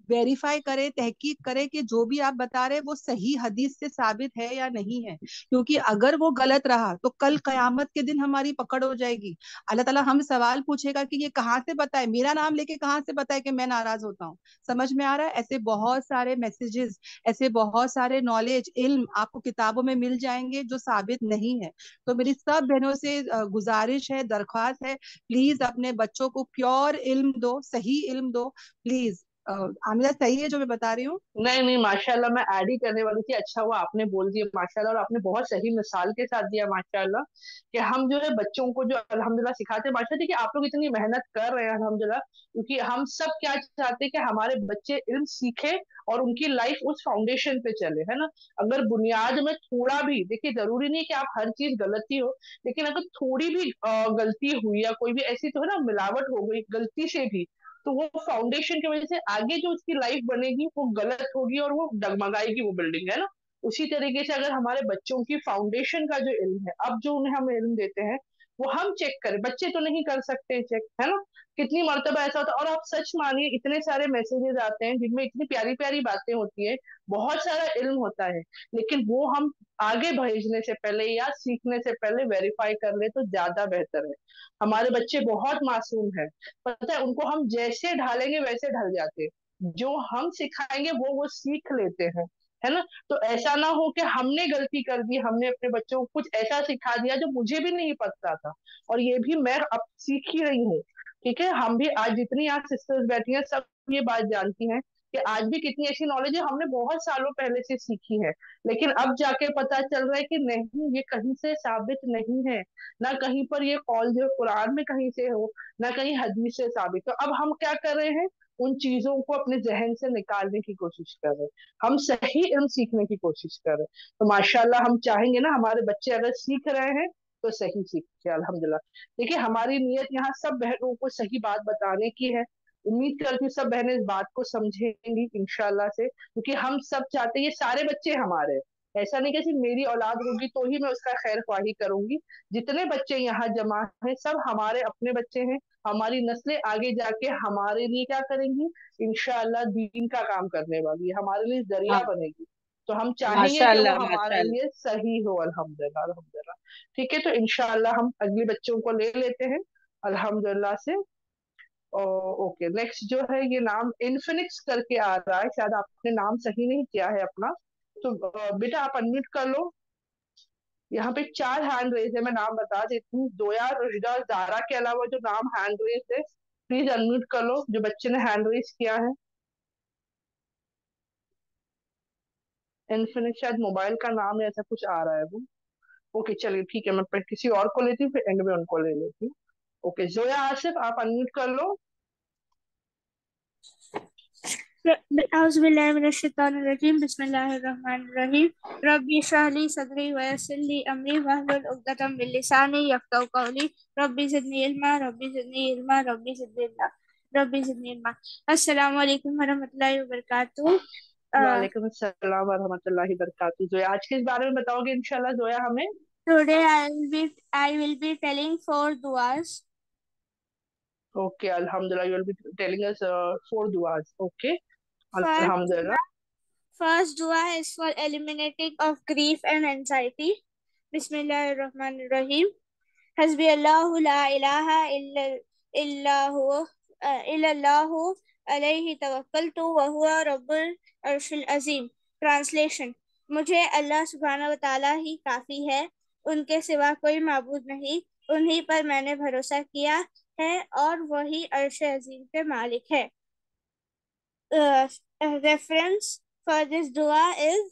वेरीफाई करें, तहकीक करें कि जो भी आप बता रहे हैं वो सही हदीस से साबित है या नहीं है। क्योंकि अगर वो गलत रहा तो कल कयामत के दिन हमारी पकड़ हो जाएगी। अल्लाह ताला हम सवाल पूछेगा कि ये कहाँ से बताए, मेरा नाम लेके कहाँ से बताए कि मैं नाराज होता हूँ। समझ में आ रहा है? ऐसे बहुत सारे मैसेजेस, ऐसे बहुत सारे नॉलेज, इल्म आपको किताबों में मिल जाएंगे जो साबित नहीं है। तो मेरी सब बहनों से गुजारिश है, दरख्वास्त है, प्लीज अपने बच्चों को प्योर इल्म दो, सही इल्म दो प्लीज। आमिरा सही है जो मैं बता रही हूँ? नहीं नहीं माशाल्लाह, मैं ऐड ही करने वाली थी, अच्छा हुआ आपने बोल दिया माशाल्लाह, और आपने बहुत सही मिसाल के साथ दिया माशाल्लाह, कि हम जो है बच्चों को जो अल्हम्दुलिल्लाह सिखाते हैं माशाल्लाह। देखिए आप लोग इतनी मेहनत कर रहे हैं अल्हम्दुलिल्लाह, क्योंकि हम सब क्या चाहते हैं कि हमारे बच्चे इल्म सीखे और उनकी लाइफ उस फाउंडेशन पे चले, है ना। अगर बुनियाद में थोड़ा भी, देखिए जरूरी नहीं कि आप हर चीज गलती हो, लेकिन अगर थोड़ी भी गलती हुई या कोई भी ऐसी तो है ना मिलावट हो गई गलती से भी, तो वो फाउंडेशन की वजह से आगे जो उसकी लाइफ बनेगी वो गलत होगी और वो डगमगाएगी वो बिल्डिंग, है ना। उसी तरीके से अगर हमारे बच्चों की फाउंडेशन का जो इल्म है, अब जो उन्हें हम इल्म देते हैं वो हम चेक करें, बच्चे तो नहीं कर सकते चेक, है ना। कितनी मर्तबा ऐसा होता है, और आप सच मानिए इतने सारे मैसेजेस आते हैं जिनमें इतनी प्यारी प्यारी बातें होती है, बहुत सारा इल्म होता है, लेकिन वो हम आगे भेजने से पहले या सीखने से पहले वेरीफाई कर ले तो ज्यादा बेहतर है। हमारे बच्चे बहुत मासूम है, पता है, उनको हम जैसे ढालेंगे वैसे ढल जाते हैं, जो हम सिखाएंगे वो सीख लेते हैं, है ना। तो ऐसा ना हो कि हमने गलती कर दी, हमने अपने बच्चों को कुछ ऐसा सिखा दिया जो मुझे भी नहीं पता था, और ये भी मैं अब सीख ही रही हूँ। ठीक है, हम भी आज जितनी यहाँ सिस्टर्स बैठी हैं सब ये बात जानती हैं कि कि आज भी कितनी ऐसी नॉलेज है हमने बहुत सालों पहले से सीखी है, लेकिन अब जाके पता चल रहा है कि नहीं, ये कहीं से साबित नहीं है, ना कहीं पर ये कौल जो कुरान में कहीं से हो, ना कहीं हदीस से साबित। तो अब हम क्या कर रहे हैं, उन चीजों को अपने जहन से निकालने की कोशिश कर रहे हैं, हम सही इल्म सीखने की कोशिश कर रहे हैं। तो माशाल्लाह हम चाहेंगे ना हमारे बच्चे अगर सीख रहे हैं तो सही सीखे, अल्हम्दुलिल्लाह। देखिए हमारी नीयत यहाँ सब बहनों को सही बात बताने की है। उम्मीद करती हूँ सब बहनें इस बात को समझेंगी इंशाल्लाह से, क्योंकि हम सब चाहते हैं ये सारे बच्चे हमारे हैं। ऐसा नहीं कि सिर्फ मेरी औलाद होगी तो ही मैं उसका खैर ख्वाही करूंगी, जितने बच्चे यहाँ जमा हैं सब हमारे अपने बच्चे हैं। हमारी नस्लें आगे जाके हमारे लिए क्या करेंगी, इंशाअल्लाह दीन का काम करने वाली है, हमारे लिए जरिया हाँ, बनेगी। तो हम चाहेंगे कि वो माशाल्लाह हमारे माशाल्लाह। लिए सही हो, अल्हम्दुलिल्लाह अल्हम्दुलिल्लाह। ठीक है, तो इंशाअल्लाह हम अगले बच्चों को ले लेते हैं अल्हम्दुलिल्लाह से। ओके, नेक्स्ट जो है ये नाम इन्फिनिक्स करके आ रहा है, शायद आपने नाम सही नहीं किया है अपना। तो बेटा आप अनम्यूट कर लो। यहाँ पे 4 हैंड रेज है, मैं नाम बता देती हूँ, दोया, रुजदा, जारा के अलावा जो नाम हैंड रेज है प्लीज अनम्यूट कर लो जो बच्चे ने हैंड रेज किया है। इन्फिनिक्स शायद मोबाइल का नाम है, ऐसा कुछ आ रहा है वो। ओके चलिए ठीक है, मैं किसी और को लेती हूँ फिर एंड में उनको ले लेती हूँ। ओके जोया आसिफ आप अनम्यूट कर लो। औज़ुबिल्लाहिमिनश्शैतानिर्रजीम बिस्मिल्लाहिर्रहमानिर्रहीम रब्बी इश्रह ली सदरी व यस्सिर ली अमरी वहलुल उक़दतम मिन लिसानी यफ़क़हू क़ौली रब्बी ज़िदनी इल्मा रब्बी ज़िदनी इल्मा रब्बी ज़िदनी इल्मा रब्बी ज़िदनी इल्मा। अस्सलामु अलैकुम व रहमतुल्लाहि व बरकातुहू। वालेकुम अस्सलाम व रहमतुल्लाहि व बरकातुहू। जोया आज किस बारे में बताओगे इंशाल्लाह जोया हमें? Today I will be telling 4 du'as. Okay, Alhamdulillah, you will be telling us 4 du'as. Okay, First, Alhamdulillah. first dua is for eliminating of grief and anxiety. Bismillahirrahmanirrahim. Hasbi Allahu la ilaha illallahu alayhi tawakkaltu wa huwa rabbul arshil azim. Translation. मुझे अल्लाह सुब्हाना व ताला ही काफी है, उनके सिवा कोई माबूद नहीं, उन्हीं पर मैंने भरोसा किया है और वही अर्श अजीम के मालिक है। Reference for this dua is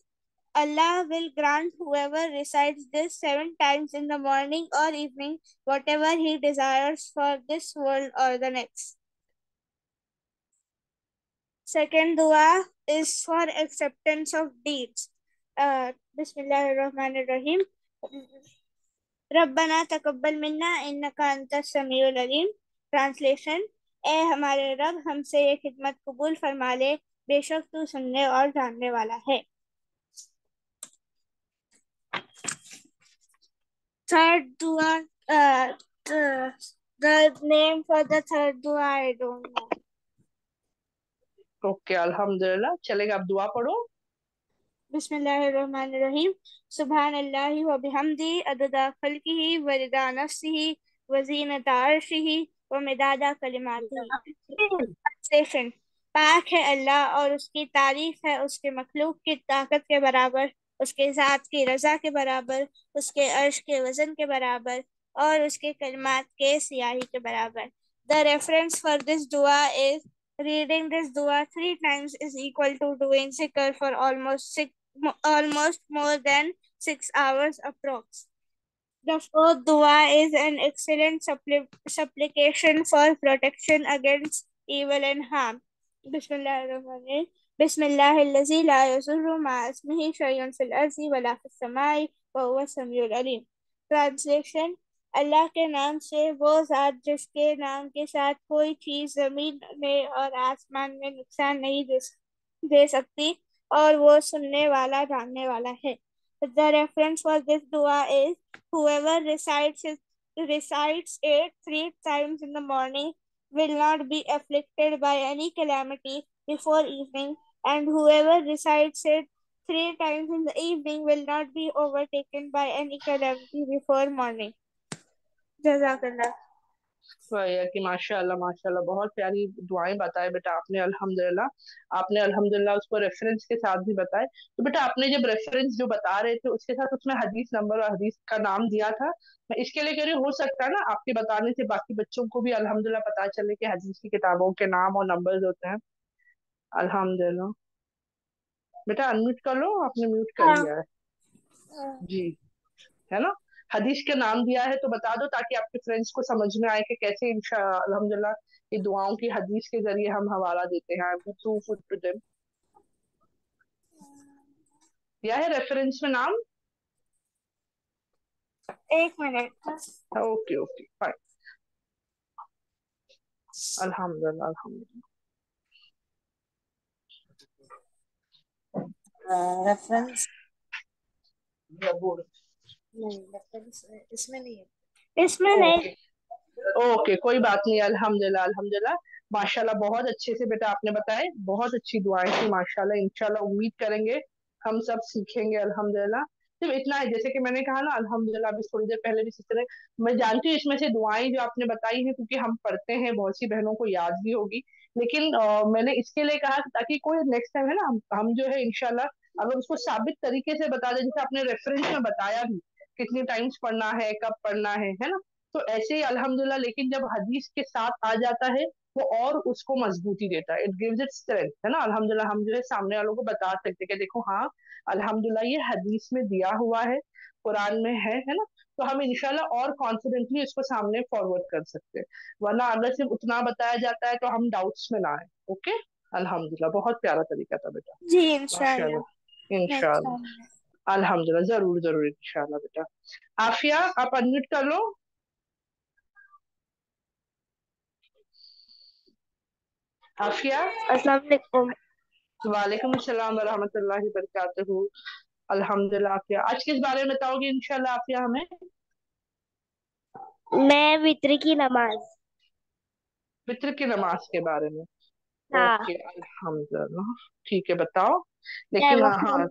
Allah will grant whoever recites this 7 times in the morning or evening whatever he desires for this world or the next. Second dua is for acceptance of deeds. Bismillahirrahmanirrahim. रब्बना तकब्बल मिन्ना इन्नका अंतस Samiul Aleem. Translation, ए हमारे रब हमसे ये खिदमत कबूल फरमा ले, बेशक तू सुनने और जानने वाला है। Third dua, the name for the third dua I don't know. Okay, Alhamdulillah, चलेगा, आप दुआ पढ़ो। बिस्मिल्लाहिर्रहमानिर्रहीम। सुब्हानल्लाहि व बिहम्दिही अददा खल्किही व रिदा नफ्सिही व ज़ीनता अर्शिही व मिदादा कलिमातिही। ट्रांसलेशन, पाक है अल्लाह और उसकी तारीफ है उसके मखलूक की ताकत के बराबर, उसके ज़ात की रज़ा के बराबर, उसके अर्श के वज़न के बराबर और उसके कलिमात के सियाही के बराबर। The reference for this dua is reading this dua 3 times is equal to doing zikr for almost more than 6 hours approx. The fourth dua is an excellent supplication for protection against evil and harm. Bismillahirrahmanirrahim. Bismillahirrahmanirrahim. La yadurru ma'a ismihi shay'un fil ardi wa la fis samai wa huwa samiul alim. Translation, अल्लाह के नाम से वो ज़ात जिसके नाम के साथ कोई चीज़ ज़मीन में और आसमान में नुकसान नहीं दे सकती और वो सुनने वाला जानने वाला है। The reference for this dua is whoever recites it 3 times in the morning will not be afflicted by any calamity before evening, and whoever recites it 3 times in the evening will not be overtaken by any calamity before morning. जज़ाकल्लाह। कि माशाल्लाह माशाल्लाह बहुत प्यारी दुआएं बताए बेटा आपने, अल्हम्दुलिल्लाह। आपने अल्हम्दुलिल्लाह उसको रेफरेंस के साथ भी बताए। तो बेटा आपने जब रेफरेंस जो बता रहे थे उसके साथ उसमें हदीस नंबर और हदीस का नाम दिया था, मैं इसके लिए कह रही हो सकता है ना आपके बताने से बाकी बच्चों को भी अल्हम्दुलिल्लाह पता चले कि हदीस की किताबों के नाम और नंबर होते हैं। अल्हम्दुलिल्लाह। बेटा अनम्यूट कर लो, आपने म्यूट कर हाँ। लिया है जी, है ना। हदीस का नाम दिया है तो बता दो ताकि आपके फ्रेंड्स को समझ में आए कि कैसे इंशाअल्लाह अल्हम्दुलिल्लाह ये दुआओं की हदीस के जरिए हम हवाला देते हैं। आई टू फुट टू देम, दिया है रेफरेंस में नाम। एक मिनट। ओके ओके फाइन, अल्हम्दुलिल्लाह अल्हम्दुलिल्लाह। रेफरेंस नहीं, रेफरेंस इसमें नहीं है। इसमें नहीं। ओके ओके कोई बात नहीं, अल्हम्दुलिल्लाह अल्हम्दुलिल्लाह। माशाल्लाह बहुत अच्छे से बेटा आपने बताए, बहुत अच्छी दुआएं थी माशाल्लाह। इंशाल्लाह उम्मीद करेंगे हम सब सीखेंगे अल्हम्दुलिल्लाह। सिर्फ इतना है जैसे कि मैंने कहा ना अल्हम्दुलिल्लाह, अभी थोड़ी देर पहले भी इसी तरह मैं जानती हूँ इसमें से दुआएं जो आपने बताई हैं क्योंकि हम पढ़ते हैं, बहुत सी बहनों को याद भी होगी। लेकिन मैंने इसके लिए कहा ताकि कोई नेक्स्ट टाइम है ना हम जो है इंशाल्लाह अगर उसको साबित तरीके से बता दें, जैसे आपने रेफरेंस में बताया भी कितने टाइम्स पढ़ना है, कब पढ़ना है ना। तो ऐसे ही अल्हम्दुलिल्लाह, लेकिन जब हदीस के साथ आ जाता है वो और उसको मजबूती देता है, इट गिव्स इट स्ट्रेंथ, है ना। अल्हम्दुलिल्लाह हम जो है सामने वालों को बता सकते हैं कि देखो हाँ अल्हम्दुलिल्लाह ये हदीस में दिया हुआ है, कुरान में है ना। तो हम इंशाल्लाह और कॉन्फिडेंटली इसको सामने फॉरवर्ड कर सकते हैं। वरना अगर सिर्फ उतना बताया जाता है तो हम डाउट्स में ना आए। ओके अल्हम्दुलिल्लाह, बहुत प्यारा तरीका था बेटा, जी इंशाल्लाह। माशाल्लाह इंशाल्लाह अल्हम्दुलिल्लाह, जरूर जरूर इंशाल्लाह बेटा। आफिया आप अनम्यूट कर लो। आफिया। अस्सलाम वालेकुम। वालेकुम अस्सलाम वरहमतुल्लाहि वबरकातुहू। अल्हम्दुलिल्लाह। आफिया आज किस बारे में बताओगे इंशाल्लाह आफिया हमें? मैं वित्र की नमाज। वित्र की नमाज के बारे में। हाँ। ओके अल्हम्दुलिल्लाह, ठीक है बताओ। मैं लेकिन हाँ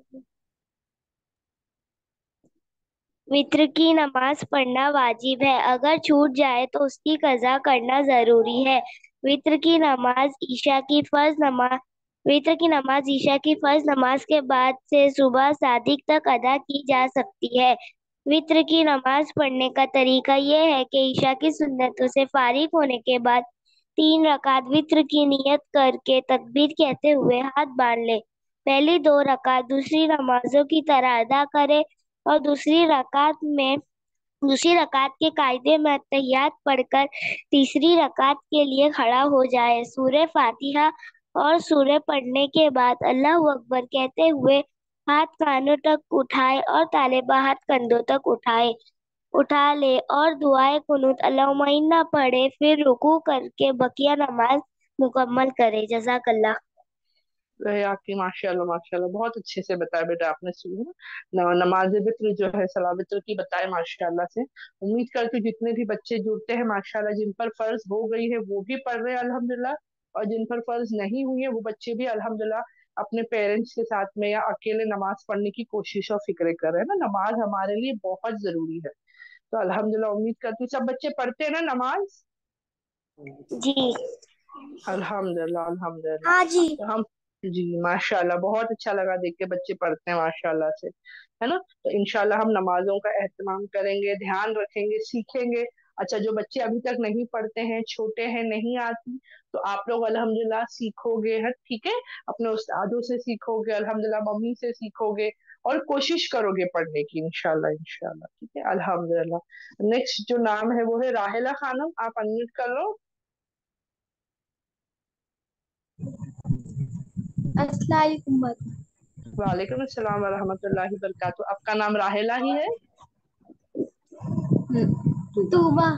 वित्र की नमाज पढ़ना वाजिब है, अगर छूट जाए तो उसकी कज़ा करना जरूरी है। वित्र की नमाज ईशा की फर्ज नमाज वित्र की नमाज ईशा की फर्ज नमाज के बाद से सुबह सादिक तक अदा की जा सकती है। वित्र की नमाज पढ़ने का तरीका यह है कि ईशा की सुन्नतों से फारिग होने के बाद 3 रकात वित्र की नियत करके तकबीर कहते हुए हाथ बांध ले। पहली 2 रकात दूसरी नमाजों की तरह अदा करे और दूसरी रकात के कायदे में तहियात पढ़कर तीसरी रकात के लिए खड़ा हो जाए। सूरह फातिहा और सूरह पढ़ने के बाद अल्लाह अकबर कहते हुए हाथ कानों तक उठाए और तालिबा हाथ कंधों तक उठा ले और दुआए कुनूत अल्लाहुम्मा इन्ना पढ़े, फिर रुकू करके बकिया नमाज मुकम्मल करे। जज़ाकल्लाह। आपकी माशाल्लाह माशाल्लाह बहुत अच्छे से बताया बेटा आपने। सुनी नमाज वित्र जो है सला वित्र की बताए माशाल्लाह से। उम्मीद करती हूँ जितने भी बच्चे जुड़ते हैं माशाल्लाह, जिन पर फर्ज हो गई है वो भी पढ़ रहे हैं अल्हम्दुलिल्लाह, और जिन पर फर्ज नहीं हुई है वो बच्चे भी अल्हम्दुलिल्लाह अपने पेरेंट्स के साथ में या अकेले नमाज पढ़ने की कोशिश और फिक्र कर रहे हैं ना। नमाज हमारे लिए बहुत जरूरी है। तो अल्हम्दुलिल्लाह उम्मीद करती हूँ सब बच्चे पढ़ते हैं ना नमाज। जी अल्हम्दुलिल्लाह अल्हम्दुलिल्लाह। हाँ जी। तो हम जी माशाल्लाह बहुत अच्छा लगा देख के बच्चे पढ़ते हैं माशाल्लाह से, है ना। तो इंशाल्लाह हम नमाजों का एहतमाम करेंगे, ध्यान रखेंगे, सीखेंगे। अच्छा जो बच्चे अभी तक नहीं पढ़ते हैं, छोटे हैं, नहीं आती, तो आप लोग अल्हम्दुलिल्लाह सीखोगे है, ठीक है। अपने उस्तादों से सीखोगे अल्हम्दुलिल्लाह, मम्मी से सीखोगे और कोशिश करोगे पढ़ने की इंशाल्लाह इंशाल्लाह, ठीक है अल्हम्दुलिल्लाह। नेक्स्ट जो नाम है वो है राहिला खानम, आप अनम्यूट कर लो। वालेकुम अस्सलाम वरहमतुल्लाहि वबरकातुहू। आपका नाम राहेला ही है? तूबा।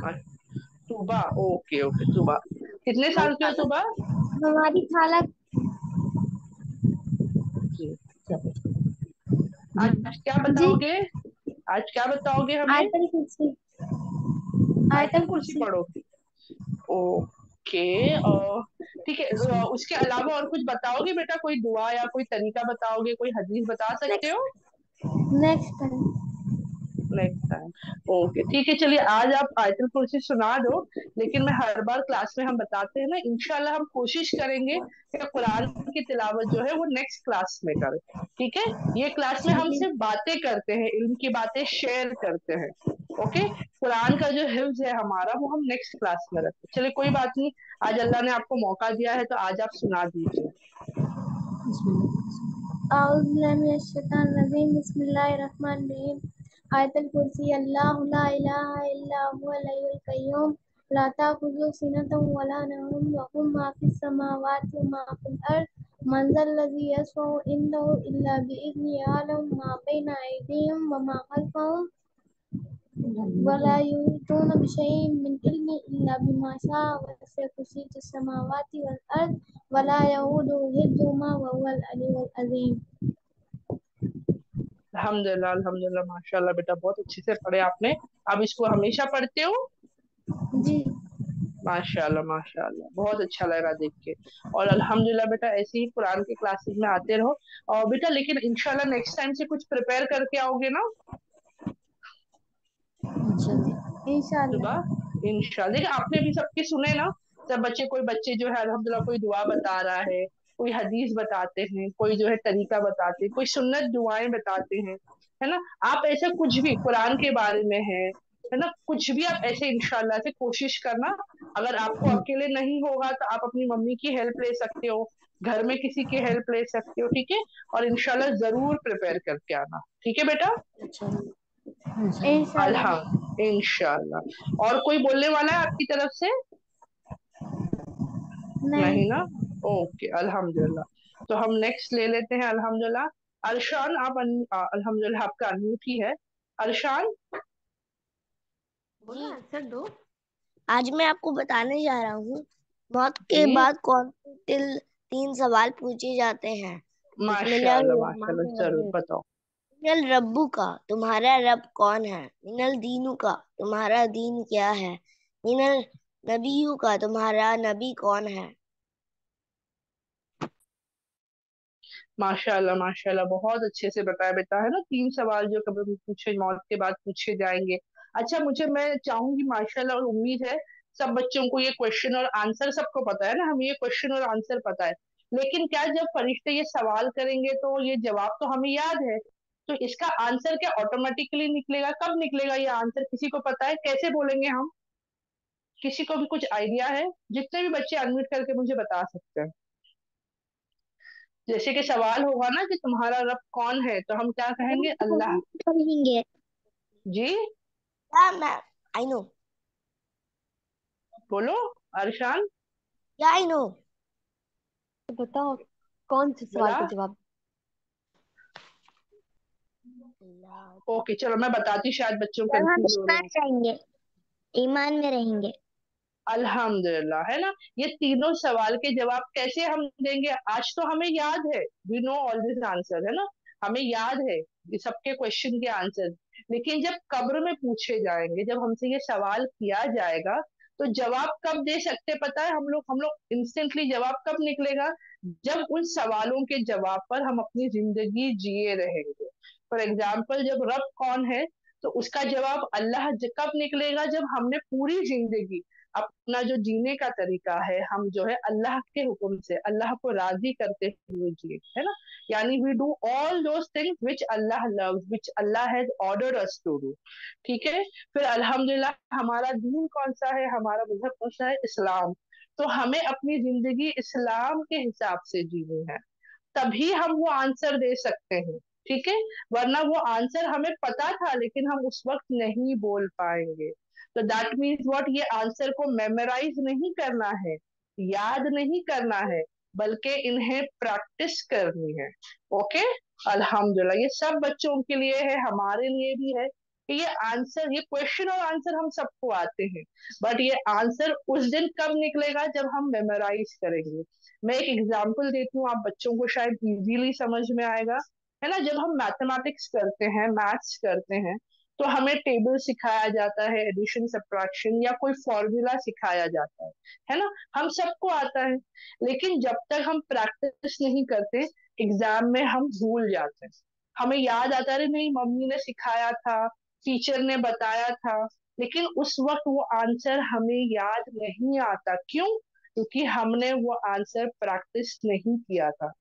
Tooba, okay okay Tooba. कितने साल की हो तूबा? हमारी खाला। जी आज क्या जी बताओगे? आज क्या बताओगे हमें? आयतल कुर्सी। आयतल आयतल कुर्सी कुर्सी। पढ़ोगे, ओके। और ठीक है, उसके अलावा और कुछ बताओगे बेटा? कोई दुआ या कोई तरीका बताओगे, कोई हदीस बता सकते हो? Next time. Next time, okay ठीक है। चलिए आज आप आयतल कुर्सी सुना दो, लेकिन मैं हर बार क्लास में हम बताते हैं ना इंशाल्लाह हम कोशिश करेंगे कि कुरान की तिलावत जो है वो नेक्स्ट क्लास में करें, ठीक है। ये क्लास में हम सिर्फ बातें करते हैं, इल्म की बातें शेयर करते हैं, ओके। कुरान का जो हिफ्ज है हमारा वो हम नेक्स्ट क्लास में रखते हैं। चलिए कोई बात नहीं, आज अल्लाह ने आपको मौका दिया है तो आज आप सुना दीजिए। बिस्मिल्लाहिर्रहमानिर्रहीम। आयतल कुर्सी अल्लाहु ला इलाहा इल्ला हुवल हय्युल कय्यूम ला ताखुज़ुहु सिनतुन वला नौम लहु मा फिस समावाति व मा फिल अर्द मन ज़ल्लज़ी यशफ़उ इंदहु इल्ला बिइज़निही यअलमु मा बैना अयदीहिम व मा खल्फ़हुम वला युहीतूना बिशैइन मिन इल्मिही इल्ला बिमा शाअ वसिअ कुर्सियुहु समावाति वल अर्द वला यऊदुहु हिफ्ज़ुहुमा व हुवल अलियुल अज़ीम। अल्हम्दुलिल्लाह अल्हम्दुलिल्लाह, माशाल्लाह बेटा, बहुत अच्छे से पढ़े आपने। आप इसको हमेशा पढ़ते हो? जी माशाल्लाह माशाल्लाह, बहुत अच्छा लगा देख के। और अल्हम्दुलिल्लाह बेटा, ऐसे ही कुरान के क्लासेस में आते रहो। और बेटा लेकिन इंशाल्लाह नेक्स्ट टाइम से कुछ प्रिपेयर करके आओगे ना इंशाअल्लाह। सुबह? इंशाल्लाह। देखिए आपने भी सबके सुने ना, सब बच्चे, कोई बच्चे जो है अल्हम्दुलिल्लाह कोई दुआ बता रहा है, कोई हदीस बताते हैं, कोई जो है तरीका बताते हैं, कोई सुन्नत दुआएं बताते हैं, है ना। आप ऐसा कुछ भी कुरान के बारे में है ना, कुछ भी आप ऐसे इंशाल्लाह से कोशिश करना। अगर आपको अकेले नहीं होगा तो आप अपनी मम्मी की हेल्प ले सकते हो, घर में किसी की हेल्प ले सकते हो, ठीक है। और इंशाल्लाह जरूर प्रिपेयर करके आना, ठीक है बेटा। इंशाअल्लाह। इंशाल्लाह। और कोई बोलने वाला है आपकी तरफ से? नहीं ना? ओके अल्हम्दुलिल्लाह। तो हम नेक्स्ट ले लेते हैं अल्हम्दुलिल्लाह। अरशान, आप अल्हम्दुलिल्लाह आपका अनम्यूट ही है। अरशान जी आज मैं आपको बताने जा रहा हूँ मौत के जी, बाद कौन से 3 सवाल पूछे जाते हैं। माशाल्लाह माशाल्लाह, जरूर बिस्मिल्लाहिर्रहमानिर्रहीम। बताओ। मिनल रब्बू का तुम्हारा रब कौन है। मिनल दीनू का तुम्हारा दीन क्या है। मिनल नबीयू का तुम्हारा नबी कौन है। माशाल्लाह माशाल्लाह, बहुत अच्छे से बताया बेटा, है ना। 3 सवाल जो कभी भी पूछे मौत के बाद पूछे जाएंगे। अच्छा, मैं चाहूंगी माशाल्लाह, और उम्मीद है सब बच्चों को ये क्वेश्चन और आंसर सबको पता है ना, हमें ये क्वेश्चन और आंसर पता है। लेकिन क्या जब फरिश्ते ये सवाल करेंगे तो ये जवाब तो हमें याद है, तो इसका आंसर क्या ऑटोमेटिकली निकलेगा? कब निकलेगा ये आंसर? किसी को पता है? कैसे बोलेंगे हम? किसी को भी कुछ आइडिया है? जितने भी बच्चे अनम्यूट करके मुझे बता सकते हैं। जैसे कि सवाल होगा ना कि तुम्हारा रब कौन है, तो हम क्या कहेंगे? अल्लाह। कहेंगे जी आई नो बोलो अरशान। या आई नो। बताओ कौन से सवाल बोला का जवाब। ओके, चलो मैं बताती, शायद बच्चों जब हम कंफ्यूज हो रहे ईमान हो। रहेंगे, ईमान में रहेंगे। अल्हम्दुलिल्लाह, है ना। ये तीनों सवाल के जवाब कैसे हम देंगे? आज तो हमें याद है, we know all this answer, है ना। हमें याद है ये सबके क्वेश्चन के आंसर। लेकिन जब कब्र में पूछे जाएंगे, जब हमसे ये सवाल किया जाएगा, तो जवाब कब दे सकते पता है? हम लोग इंस्टेंटली जवाब कब निकलेगा? जब उन सवालों के जवाब पर हम अपनी जिंदगी जिए रहेंगे। फॉर एग्जाम्पल, जब रब कौन है, तो उसका जवाब अल्लाह कब निकलेगा? जब हमने पूरी जिंदगी अपना जो जीने का तरीका है, हम जो है अल्लाह के हुक्म से अल्लाह को राजी करते हुए जिए, है ना। यानी we do all those things which Allah loves, which Allah has ordered us to do, ठीक है। फिर अल्हम्दुलिल्लाह हमारा दीन कौन सा है, हमारा मजहब कौन सा है? इस्लाम। तो हमें अपनी जिंदगी इस्लाम के हिसाब से जीनी है, तभी हम वो आंसर दे सकते हैं, ठीक है। वरना वो आंसर हमें पता था लेकिन हम उस वक्त नहीं बोल पाएंगे। तो दैट मीन्स व्हाट, ये आंसर को मेमोराइज नहीं करना है, याद नहीं करना है, बल्कि इन्हें प्रैक्टिस करनी है। ओके अल्हम्दुलिल्लाह, ये सब बच्चों के लिए है, हमारे लिए भी है कि ये आंसर, ये क्वेश्चन और आंसर हम सबको आते हैं, बट ये आंसर उस दिन कब निकलेगा? जब हम मेमोराइज करेंगे। मैं एक एग्जांपल देती हूँ, आप बच्चों को शायद इजीली समझ में आएगा, है ना। जब हम मैथमेटिक्स करते हैं, मैथ्स करते हैं, तो हमें टेबल सिखाया जाता है, एडिशन सब्ट्रैक्शन, या कोई फॉर्मूला सिखाया जाता है ना। हम सबको आता है, लेकिन जब तक हम प्रैक्टिस नहीं करते, एग्जाम में हम भूल जाते हैं। हमें याद आता है, नहीं मम्मी ने सिखाया था, टीचर ने बताया था, लेकिन उस वक्त वो आंसर हमें याद नहीं आता। क्यों? क्योंकि हमने वो आंसर प्रैक्टिस नहीं किया था,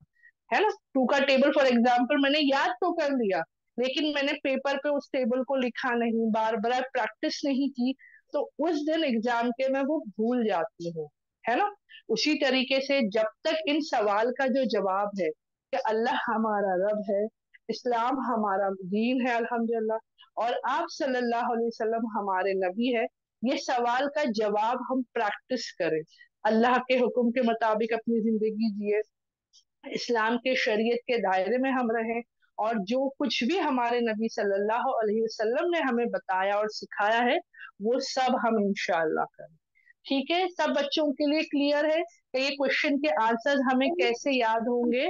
है ना। 2 का टेबल फॉर एग्जाम्पल मैंने याद तो कर लिया, लेकिन मैंने पेपर पे उस टेबल को लिखा नहीं, बार बार प्रैक्टिस नहीं की, तो उस दिन एग्जाम के मैं वो भूल जाती हूँ, है ना। उसी तरीके से जब तक इन सवाल का जो जवाब है कि अल्लाह हमारा रब है, इस्लाम हमारा दीन है अल्हम्दुलिल्लाह, और आप सल्लल्लाहु अलैहि वसल्लम हमारे नबी है, ये सवाल का जवाब हम प्रैक्टिस करें, अल्लाह के हुक्म के मुताबिक अपनी जिंदगी जिए, इस्लाम के शरीयत के दायरे में हम रहें, और जो कुछ भी हमारे नबी सल्लल्लाहु अलैहि वसल्लम ने हमें बताया और सिखाया है वो सब हम इंशाअल्लाह करें। ठीक है, सब बच्चों के लिए क्लियर है कि ये क्वेश्चन के आंसर हमें कैसे याद होंगे?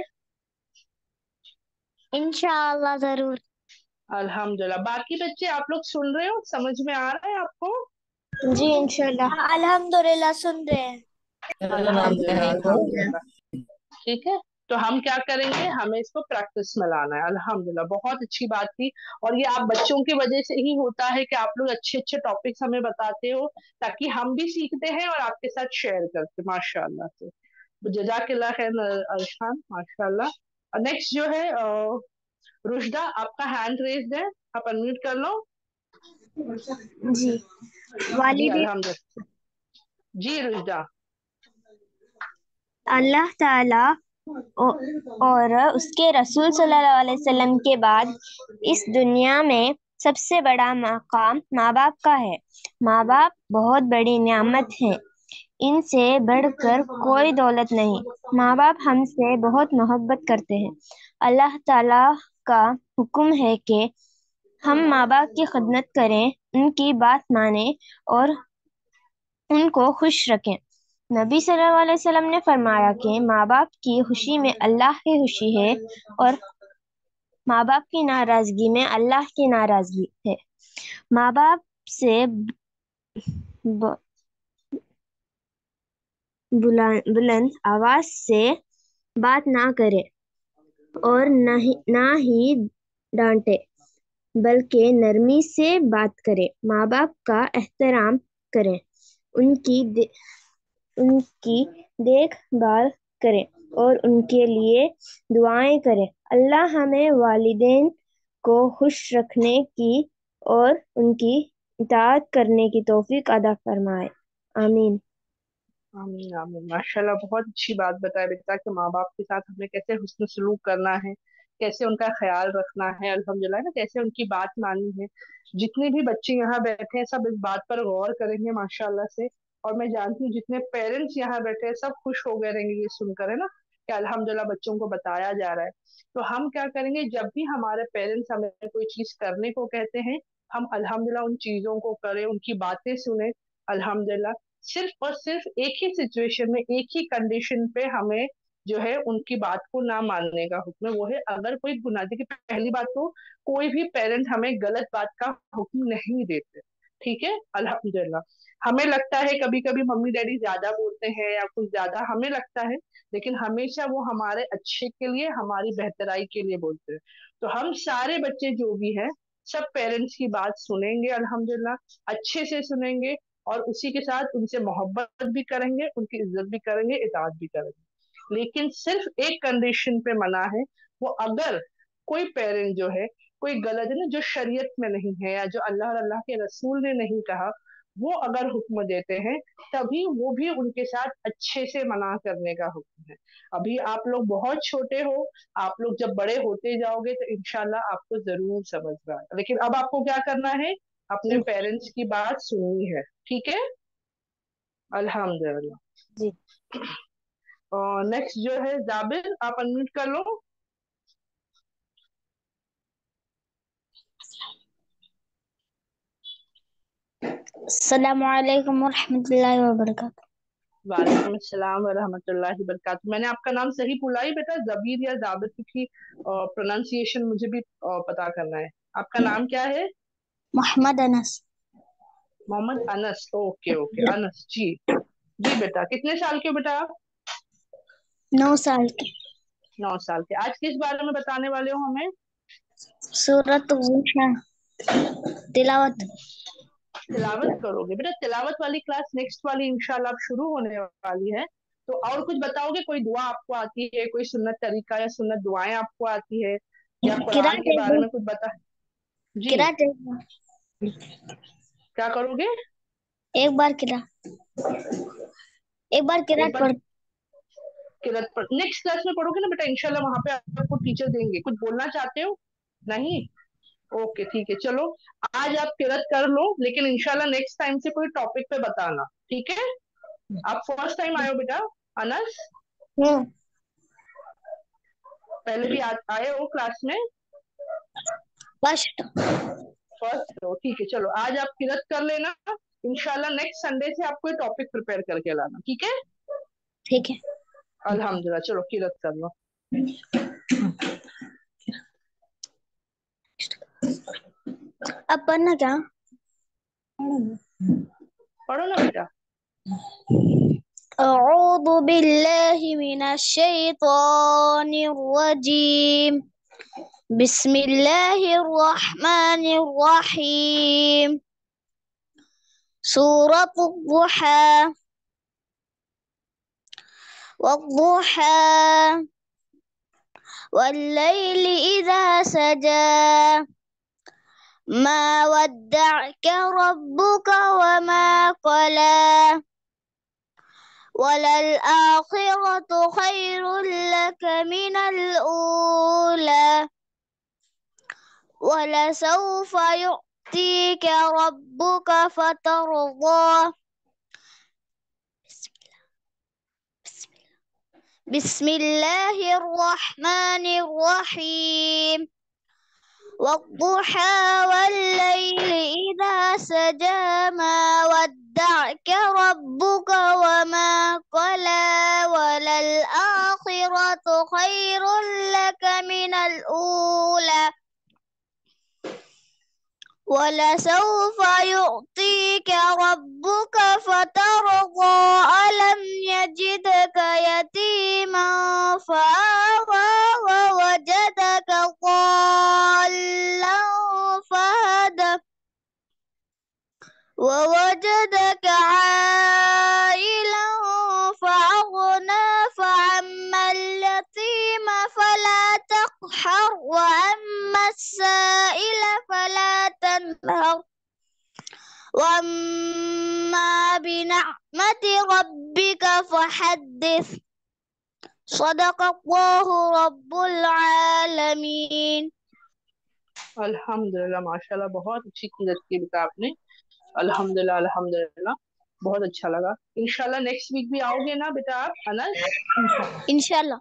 इंशाअल्लाह जरूर। अल्हम्दुलिल्लाह। बाकी बच्चे आप लोग सुन रहे हो, समझ में आ रहा है आपको? जी इंशाल्लाह। अल्हम्दुलिल्लाह सुन रहे हैं। अल्हम्दुलिल्लाह अल्हम्दुलिल्लाह। ठीक है, तो हम क्या करेंगे, हमें इसको प्रैक्टिस में लाना है। अल्हम्दुलिल्लाह, बहुत अच्छी बात थी, और ये आप बच्चों की वजह से ही होता है कि आप लोग अच्छे अच्छे टॉपिक्स हमें बताते हो, ताकि हम भी सीखते हैं और आपके साथ शेयर करते हैं। माशाअल्लाह से, जज़ाकल्लाह खैर अरशान, माशाअल्लाह। नेक्स्ट जो है रुशदा, आपका हैंड रेज्ड है, आप अनम्यूट कर लो। जी जी वालिद अल्हम्दुलिल्लाह, जी रुशदा। अल्लाह ताला और उसके रसूल सल्लल्लाहु अलैहि वसल्लम के बाद इस दुनिया में सबसे बड़ा मकाम माँ बाप का है। माँ बाप बहुत बड़ी नेमत है, इनसे बढ़कर कोई दौलत नहीं। माँ बाप हमसे बहुत मोहब्बत करते हैं। अल्लाह ताला का हुक्म है कि हम माँ बाप की खिदमत करें, उनकी बात माने और उनको खुश रखें। नबी सल्लल्लाहु अलैहि वसल्लम ने फरमाया कि माँ बाप की खुशी में अल्लाह की खुशी है, और माँ बाप की नाराजगी में अल्लाह की नाराजगी है। माँ बाप से ब- बुलंद आवाज से बात ना करे और ना ही डांटे, बल्कि नरमी से बात करे। माँ बाप का एहतराम करें, उनकी देखभाल करें और उनके लिए दुआएं करें। अल्लाह हमें वालिदैन को खुश रखने की और उनकी इताअत करने की तौफीक अता फरमाए। आमीन। आमीन आमीन। माशाल्लाह, बहुत अच्छी बात बताया बेटा कि माँ बाप के साथ हमें कैसे हुस्न सलूक करना है, कैसे उनका ख्याल रखना है, अल्हम्दुलिल्लाह ना, कैसे उनकी बात माननी है। जितने भी बच्चे यहाँ बैठे हैं सब इस बात पर गौर करेंगे माशाल्लाह से, और मैं जानती हूँ जितने पेरेंट्स यहाँ बैठे हैं सब खुश हो गए रहेंगे ये सुनकर, है ना, कि अल्हम्दुलिल्लाह बच्चों को बताया जा रहा है। तो हम क्या करेंगे, जब भी हमारे पेरेंट्स हमें कोई चीज करने को कहते हैं, हम अल्हम्दुलिल्लाह उन चीजों को करें, उनकी बातें सुने। अल्हम्दुलिल्लाह, सिर्फ और सिर्फ एक ही सिचुएशन में, एक ही कंडीशन पे हमें जो है उनकी बात को ना मानने का हुक्म है, वो है अगर कोई गुनाह। देखिए, पहली बात तो कोई भी पेरेंट हमें गलत बात का हुक्म नहीं देते, ठीक है, अल्हम्दुलिल्लाह। हमें लगता है कभी कभी मम्मी डैडी ज्यादा बोलते हैं या कुछ ज्यादा, हमें लगता है, लेकिन हमेशा वो हमारे अच्छे के लिए, हमारी बेहतराई के लिए बोलते हैं। तो हम सारे बच्चे जो भी हैं सब पेरेंट्स की बात सुनेंगे अल्हम्दुलिल्लाह, अच्छे से सुनेंगे, और उसी के साथ उनसे मोहब्बत भी करेंगे, उनकी इज्जत भी करेंगे, इताअत भी करेंगे। लेकिन सिर्फ एक कंडीशन पे मना है, वो अगर कोई पेरेंट जो है कोई गलत है ना, जो शरीयत में नहीं है या जो अल्लाह और अल्लाह के रसूल ने नहीं कहा, वो अगर हुक्म देते हैं, तभी वो भी उनके साथ अच्छे से मना करने का हुक्म है। अभी आप लोग बहुत छोटे हो, आप लोग जब बड़े होते जाओगे तो इंशाल्लाह आपको जरूर समझ में आएगा, लेकिन अब आपको क्या करना है, अपने पेरेंट्स की बात सुननी है, ठीक है, अल्हम्दुलिल्लाह। जी और नेक्स्ट जो है जाबिर, आप अनम्यूट कर लो। अस्सलामु अलैकुम वरहमतुल्लाहि वबरकातुहू। वालेकुम अस्सलाम व रहमतुल्लाहि व बरकातहू। मैंने आपका नाम सही बोला ही बेटा, जबीर या जाबिर, क्योंकि प्रोनाउंसिएशन मुझे भी पता करना है। आपका नाम क्या है? मोहम्मद अनस। मोहम्मद अनस, ओके ओके अनस जी। जी बेटा, कितने साल के हो बेटा आप? 9 साल की। 9 साल के। आज किस बारे में बताने वाले हो हमें? सूरत तिलावत। तिलावत करोगे बेटा? तिलावत वाली क्लास नेक्स्ट वाली इंशाल्लाह अब शुरू होने वाली है। तो और कुछ बताओगे? कोई दुआ आपको आती है, कोई सुन्नत तरीका या सुन्नत दुआएं आपको आती है, या कुरान किरात के एक बारे बार में कुछ बता। जी, किरात क्या करोगे? एक बार किरात एक बार पढ़। किरत पर नेक्स्ट क्लास में पढ़ोगे ना बेटा, इंशाल्लाह वहां पे आपको टीचर देंगे। कुछ बोलना चाहते हो? नहीं? ओके ठीक है, चलो आज आप किरत कर लो, लेकिन इंशाल्लाह नेक्स्ट टाइम से कोई टॉपिक पे बताना, ठीक है? आप फर्स्ट टाइम आए हो बेटा अनस? पहले भी आए हो क्लास में? फर्स्ट। फर्स्ट हो, ठीक है। चलो आज आप किरत कर लेना, इंशाल्लाह नेक्स्ट संडे से आप कोई टॉपिक प्रिपेयर करके लाना, ठीक है? ठीक है। अल्हम्दुलिल्लाह, चलो किरत कर लो। अब पढ़ना क्या? पढ़ो ना बेटा। أعوذ بالله من الشيطان الرجيم بسم الله الرحمن الرحيم سورة الضحى والضحى والليل إذا سجى ما ودعك ربك وما قلى وللآخرة خير لك من الأولى ولسوف يؤتيك ربك فترضى بسم الله الرحمن الرحيم والضحى والليل إذا سجى ما ودعك ربك وما قلى وللآخرة خير لك من الأولى ولسوف يعطيك ربك فترضى ألم يجدك يتيما فآوى ووجدك ضالا فهدى ووجدك عائلا فأغنى فأما اليتيم فلا تقهر وأما السائل فلا تنهر وأما بنعمة ربك فحدث صدق الله رب العالمين. अल्हम्दुलिल्लाह, माशाल्लाह, बहुत अच्छी किरत की बेटा आपने। अल्हम्दुलिल्लाह अल्हम्दुलिल्लाह, बहुत अच्छा लगा। इंशाल्लाह नेक्स्ट वीक भी आओगे ना बेटा आप अनस? इंशाल्लाह।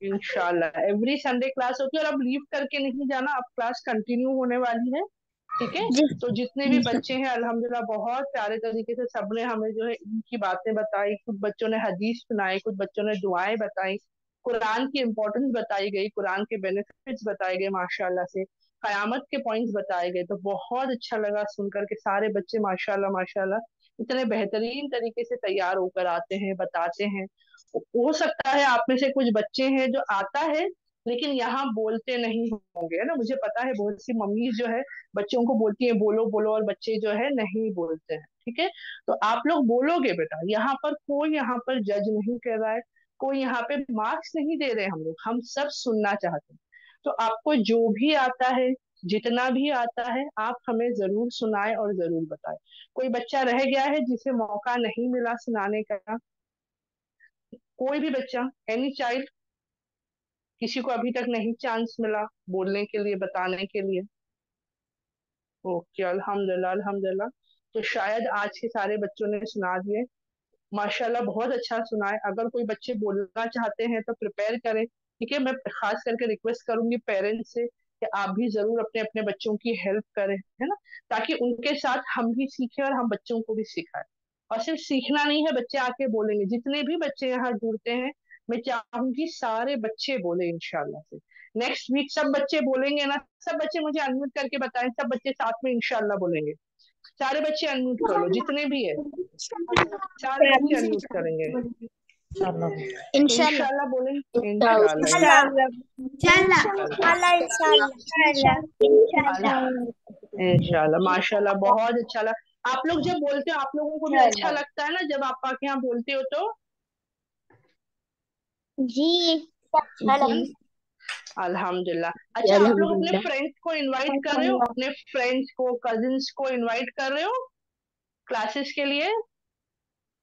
इंशाल्लाह एवरी संडे क्लास होती है, और अब लीव करके नहीं जाना, अब क्लास कंटिन्यू होने वाली है, ठीक है? तो जितने भी बच्चे हैं अल्हम्दुलिल्लाह बहुत प्यारे तरीके से सबने हमें जो है इनकी बातें बताई। कुछ बच्चों ने हदीस सुनाई, कुछ बच्चों ने दुआएं बताई, कुरान की इम्पोर्टेंस बताई गई, कुरान के बेनिफिट्स बताए गए माशाल्लाह से, कयामत के पॉइंट्स बताए गए। तो बहुत अच्छा लगा सुनकर के सारे बच्चे माशाल्लाह माशाल्लाह इतने बेहतरीन तरीके से तैयार होकर आते हैं, बताते हैं। हो सकता है आप में से कुछ बच्चे हैं जो आता है लेकिन यहाँ बोलते नहीं होंगे, है ना? मुझे पता है बहुत सी मम्मी जो है बच्चों को बोलती है बोलो बोलो, और बच्चे जो है नहीं बोलते हैं, ठीक है? तो आप लोग बोलोगे बेटा, यहाँ पर कोई यहाँ पर जज नहीं कर रहा है, कोई यहाँ पे मार्क्स नहीं दे रहे, हम सब सुनना चाहते हैं। तो आपको जो भी आता है, जितना भी आता है, आप हमें जरूर सुनाए और जरूर बताए। कोई बच्चा रह गया है जिसे मौका नहीं मिला सुनाने का? कोई भी बच्चा, एनी चाइल्ड, किसी को अभी तक नहीं चांस मिला बोलने के लिए, बताने के लिए? ओके, अल्हम्दुलिल्लाह अल्हम्दुलिल्लाह। तो शायद आज के सारे बच्चों ने सुना दिए, माशाल्लाह बहुत अच्छा सुना है। अगर कोई बच्चे बोलना चाहते हैं तो प्रिपेयर करें, ठीक है? मैं खास करके रिक्वेस्ट करूंगी पेरेंट्स से कि आप भी जरूर अपने अपने बच्चों की हेल्प करें, है ना? ताकि उनके साथ हम भी सीखें और हम बच्चों को भी सिखाएं। और सिर्फ सीखना नहीं है, बच्चे आके बोलेंगे। जितने भी बच्चे यहाँ जुड़ते हैं मैं चाहूंगी सारे बच्चे बोले इंशाल्लाह से। नेक्स्ट वीक सब बच्चे बोलेंगे ना? सब बच्चे मुझे अनम्यूट करके बताएं, सब बच्चे साथ में इंशाल्लाह बोलेंगे। सारे बच्चे अनम्यूट कर लो, जितने भी है सारे बच्चे अनम्यूट करेंगे। इंशाल्लाह बोलेंगे, इंशाल्लाह माशाल्लाह बहुत अच्छा लगा। आप लोग जब बोलते हो आप लोगों को भी अच्छा लगता है ना जब आप आके यहाँ बोलते हो तो? जी अल्हम्दुलिल्लाह। अच्छा, आप लोग अपने फ्रेंड्स को इनवाइट कर रहे हो? अपने फ्रेंड्स को, कजिन्स को इनवाइट कर रहे हो क्लासेस के लिए?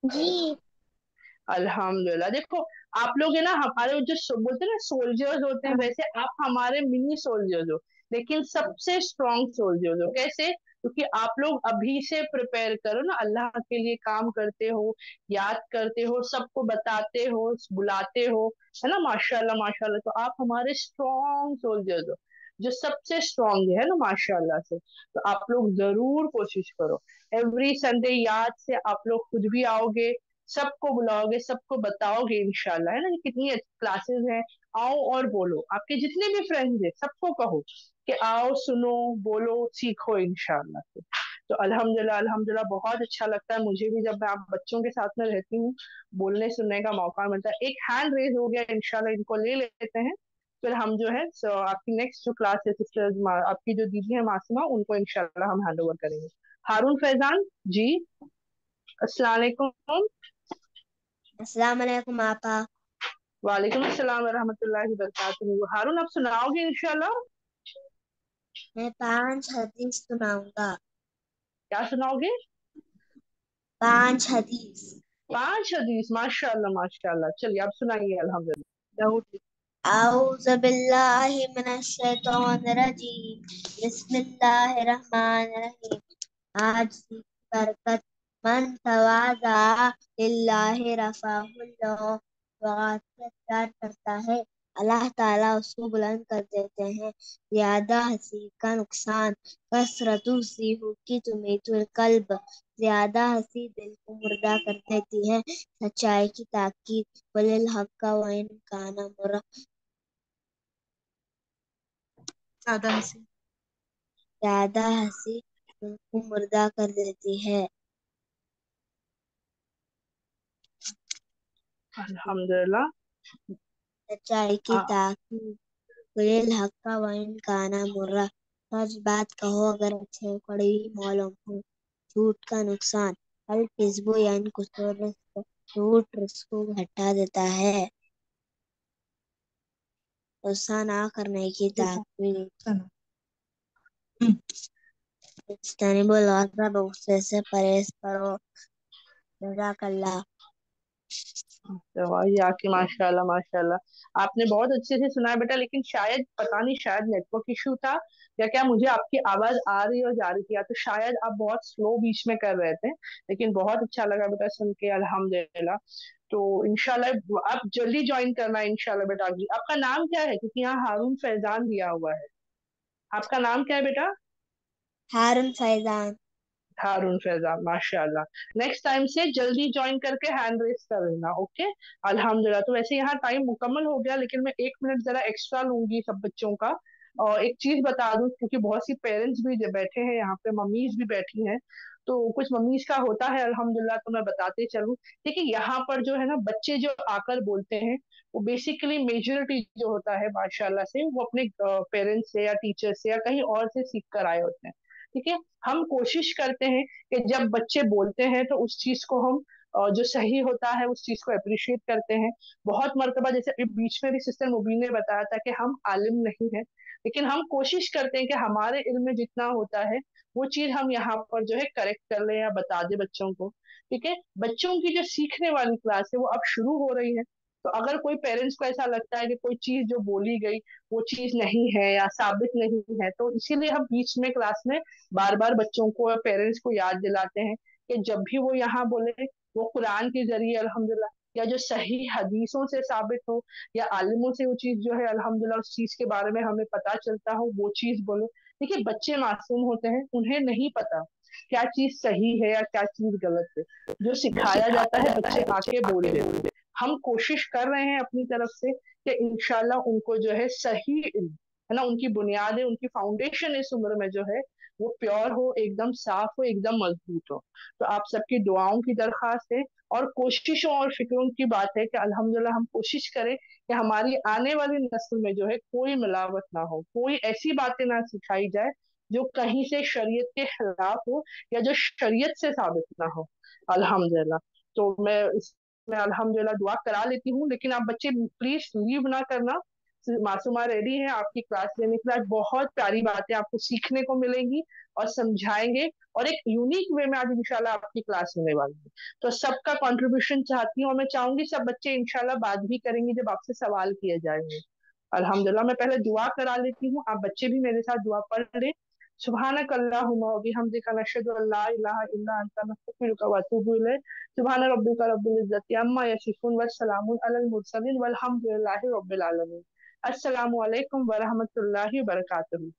जी अल्हम्दुलिल्लाह। देखो आप लोग है ना, हमारे जो बोलते हैं ना सोल्जर्स होते हैं, वैसे आप हमारे मिनी सोल्जर्स हो, लेकिन सबसे स्ट्रॉन्ग सोल्जर्स हो। कैसे? क्योंकि आप लोग अभी से प्रिपेयर करो ना, अल्लाह के लिए काम करते हो, याद करते हो, सबको बताते हो, बुलाते हो, है ना, माशाल्लाह माशाल्लाह। तो आप हमारे स्ट्रॉन्ग सोल्जर्स हो, जो सबसे स्ट्रॉन्ग है ना माशाल्लाह से। तो आप लोग जरूर कोशिश करो, एवरी संडे याद से आप लोग खुद भी आओगे, सबको बुलाओगे, सबको बताओगे इंशाल्लाह, है ना, कि कितनी क्लासेस हैं। आओ और बोलो, आपके जितने भी फ्रेंड्स हैं सबको कहो कि आओ, सुनो, बोलो, सीखो इंशाल्लाह से। तो अल्हम्दुलिल्लाह अल्हम्दुलिल्लाह, बहुत अच्छा लगता है मुझे भी जब मैं आप बच्चों के साथ में रहती हूँ, बोलने सुनने का मौका मिलता है। एक हैंड रेज हो गया, इंशाल्लाह इनको ले लेते हैं, फिर हम जो है आपकी नेक्स्ट जो क्लास है सिस्टर्स, आपकी जो दीदी है मासूमा, उनको इंशाल्लाह हम हैंड ओवर करेंगे। हारून फैजान जी, अस्सलाम वालेकुम। अस्सलाम वालेकुम आपा। वालेकुम अस्सलाम वरहमतुल्लाहि वबरकातुहू। हारून आप सुनाओगे इंशाल्लाह? मैं 5 हदीस सुनाऊंगा। क्या सुनाओगे? 5 हदीस। 5 हदीस, माशाल्लाह माशाल्लाह। चलिए आप सुनाइए अल्हम्दुलिल्लाह। औज़ु बिल्लाहि मिनश शैतानिर रजीम। बिस्मिल्लाहिर रहमानिर रहीम। आज की बरकत, मन तवाज़ा लिल्लाहि रफ़अहुल्लाह। प्यार करता है, अल्लाह ताला उसको बुलंद कर देते हैं। ज्यादा हंसी का नुकसान, कसरतु सीहू की तुमीतुल कल्ब। ज्यादा हंसी दिल को मुर्दा कर देती है। सच्चाई की ताकीद, वलिल हक्का व इन काना मुरा। ज्यादा हंसी दिल को मुर्दा कर देती है। अल्हम्दुलिल्लाह। सच्चाई की ताकीद, वलिल हक्का व इन काना मुरा। सच बात कहो अगर अच्छे कड़वी मालूम हो। झूठ का नुकसान, अल किस्बु यानी कुसूर रिस्क। झूठ रिस्क को घटा देता है। गुस्सा ना करने की ताकीद, इज्तनिबुल गज़ब, गुस्से से परहेज करो। जज़ाकल्लाह। दवाई आके माशाल्लाह माशाल्लाह, आपने बहुत अच्छे से सुना है बेटा, लेकिन शायद पता नहीं, शायद नेटवर्क इशू था या क्या, मुझे आपकी आवाज आ रही और जा रही थी, या तो शायद आप बहुत स्लो बीच में कर रहे थे। लेकिन बहुत अच्छा लगा बेटा सुन के, अल्हम्दुलिल्लाह। तो इंशाल्लाह आप जल्दी ज्वाइन करना इंशाल्लाह बेटा। आपका नाम क्या है? क्योंकि यहाँ हारून फैजान दिया हुआ है। आपका नाम क्या है बेटा? हारून फैजान। हारून फैजान, माशाल्लाह। नेक्स्ट टाइम से जल्दी ज्वाइन करके हैंड रेस कर लेना, ओके। अल्हम्दुलिल्लाह। तो वैसे यहाँ टाइम मुकम्मल हो गया, लेकिन मैं 1 मिनट जरा एक्स्ट्रा लूंगी सब बच्चों का। और एक चीज बता दूं, क्योंकि बहुत सी पेरेंट्स भी बैठे हैं यहाँ पे, मम्मीज भी बैठी हैं, तो कुछ मम्मीज का होता है अल्हम्दुलिल्लाह, तो मैं बताते चलूं। देखिए यहाँ पर जो है ना, बच्चे जो आकर बोलते हैं, वो बेसिकली मेजोरिटी जो होता है माशाल्लाह से, वो अपने पेरेंट्स से या टीचर से या कहीं और से सीख कर आए होते हैं। ठीक है। हम कोशिश करते हैं कि जब बच्चे बोलते हैं तो उस चीज को हम जो सही होता है उस चीज को अप्रिशिएट करते हैं। बहुत मर्तबा, जैसे अभी बीच में भी सिस्टर मुबीन ने बताया था कि हम आलिम नहीं है, लेकिन हम कोशिश करते हैं कि हमारे इल्म में जितना होता है वो चीज हम यहाँ पर जो है करेक्ट कर ले या बता दे बच्चों को। ठीक है। बच्चों की जो सीखने वाली क्लास है वो अब शुरू हो रही है। तो अगर कोई पेरेंट्स को ऐसा लगता है कि कोई चीज जो बोली गई वो चीज नहीं है या साबित नहीं है, तो इसीलिए हम बीच में क्लास में बार बार बच्चों को और पेरेंट्स को याद दिलाते हैं कि जब भी वो यहाँ बोले, वो कुरान के जरिए अल्हम्दुलिल्लाह, या जो सही हदीसों से साबित हो, या आलिमों से वो चीज जो है अल्हम्दुलिल्लाह उस चीज के बारे में हमें पता चलता हो, वो चीज बोलो। देखिए बच्चे मासूम होते हैं, उन्हें नहीं पता क्या चीज सही है या क्या चीज गलत है। जो सिखाया जाता है बच्चे आके बोल देते हैं। हम कोशिश कर रहे हैं अपनी तरफ से कि इंशाल्लाह उनको जो है सही इल्म, है ना, उनकी बुनियादें, उनकी फाउंडेशन इस उम्र में जो है वो प्योर हो, एकदम साफ हो, एकदम मजबूत हो। तो आप सबकी दुआओं की दरख्वास्त है, और कोशिशों और फिक्रों की बात है कि अल्हम्दुलिल्लाह हम कोशिश करें कि हमारी आने वाली नस्ल में जो है कोई मिलावट ना हो, कोई ऐसी बातें ना सिखाई जाए जो कहीं से शरीयत के खिलाफ हो या जो शरीयत से साबित ना हो। अल्हम्दुलिल्लाह। तो मैं अल्हम्दुलिल्लाह दुआ करा लेती हूँ, लेकिन आप बच्चे प्लीज लीव ना करना, मासूमा रेडी है आपकी क्लास लेने के लिए। आज बहुत प्यारी बातें आपको सीखने को मिलेंगी और समझाएंगे, और एक यूनिक वे में आज इंशाल्लाह आपकी क्लास होने वाली है। तो सबका कंट्रीब्यूशन चाहती हूँ, मैं चाहूंगी सब बच्चे इंशाल्लाह बात भी करेंगे जब आपसे सवाल किए जाएंगे। अल्हम्दुलिल्लाह, मैं पहले दुआ करा लेती हूँ, आप बच्चे भी मेरे साथ दुआ पढ़ लें। सुब्हानक अल्लाहुम्मा व बिहम्दिका नशहदु अल्ला इलाहा इल्ला अंता नस्तगफिरुका व अतूबु इलैक। सुब्हान रब्बिका रब्बिल इज्जति अम्मा यसिफून व सलामुन अलल मुरसलीन वल्हम्दुलिल्लाहि रब्बिल आलमीन। अस्सलामु अलैकुम व रहमतुल्लाहि व बरकातुहू।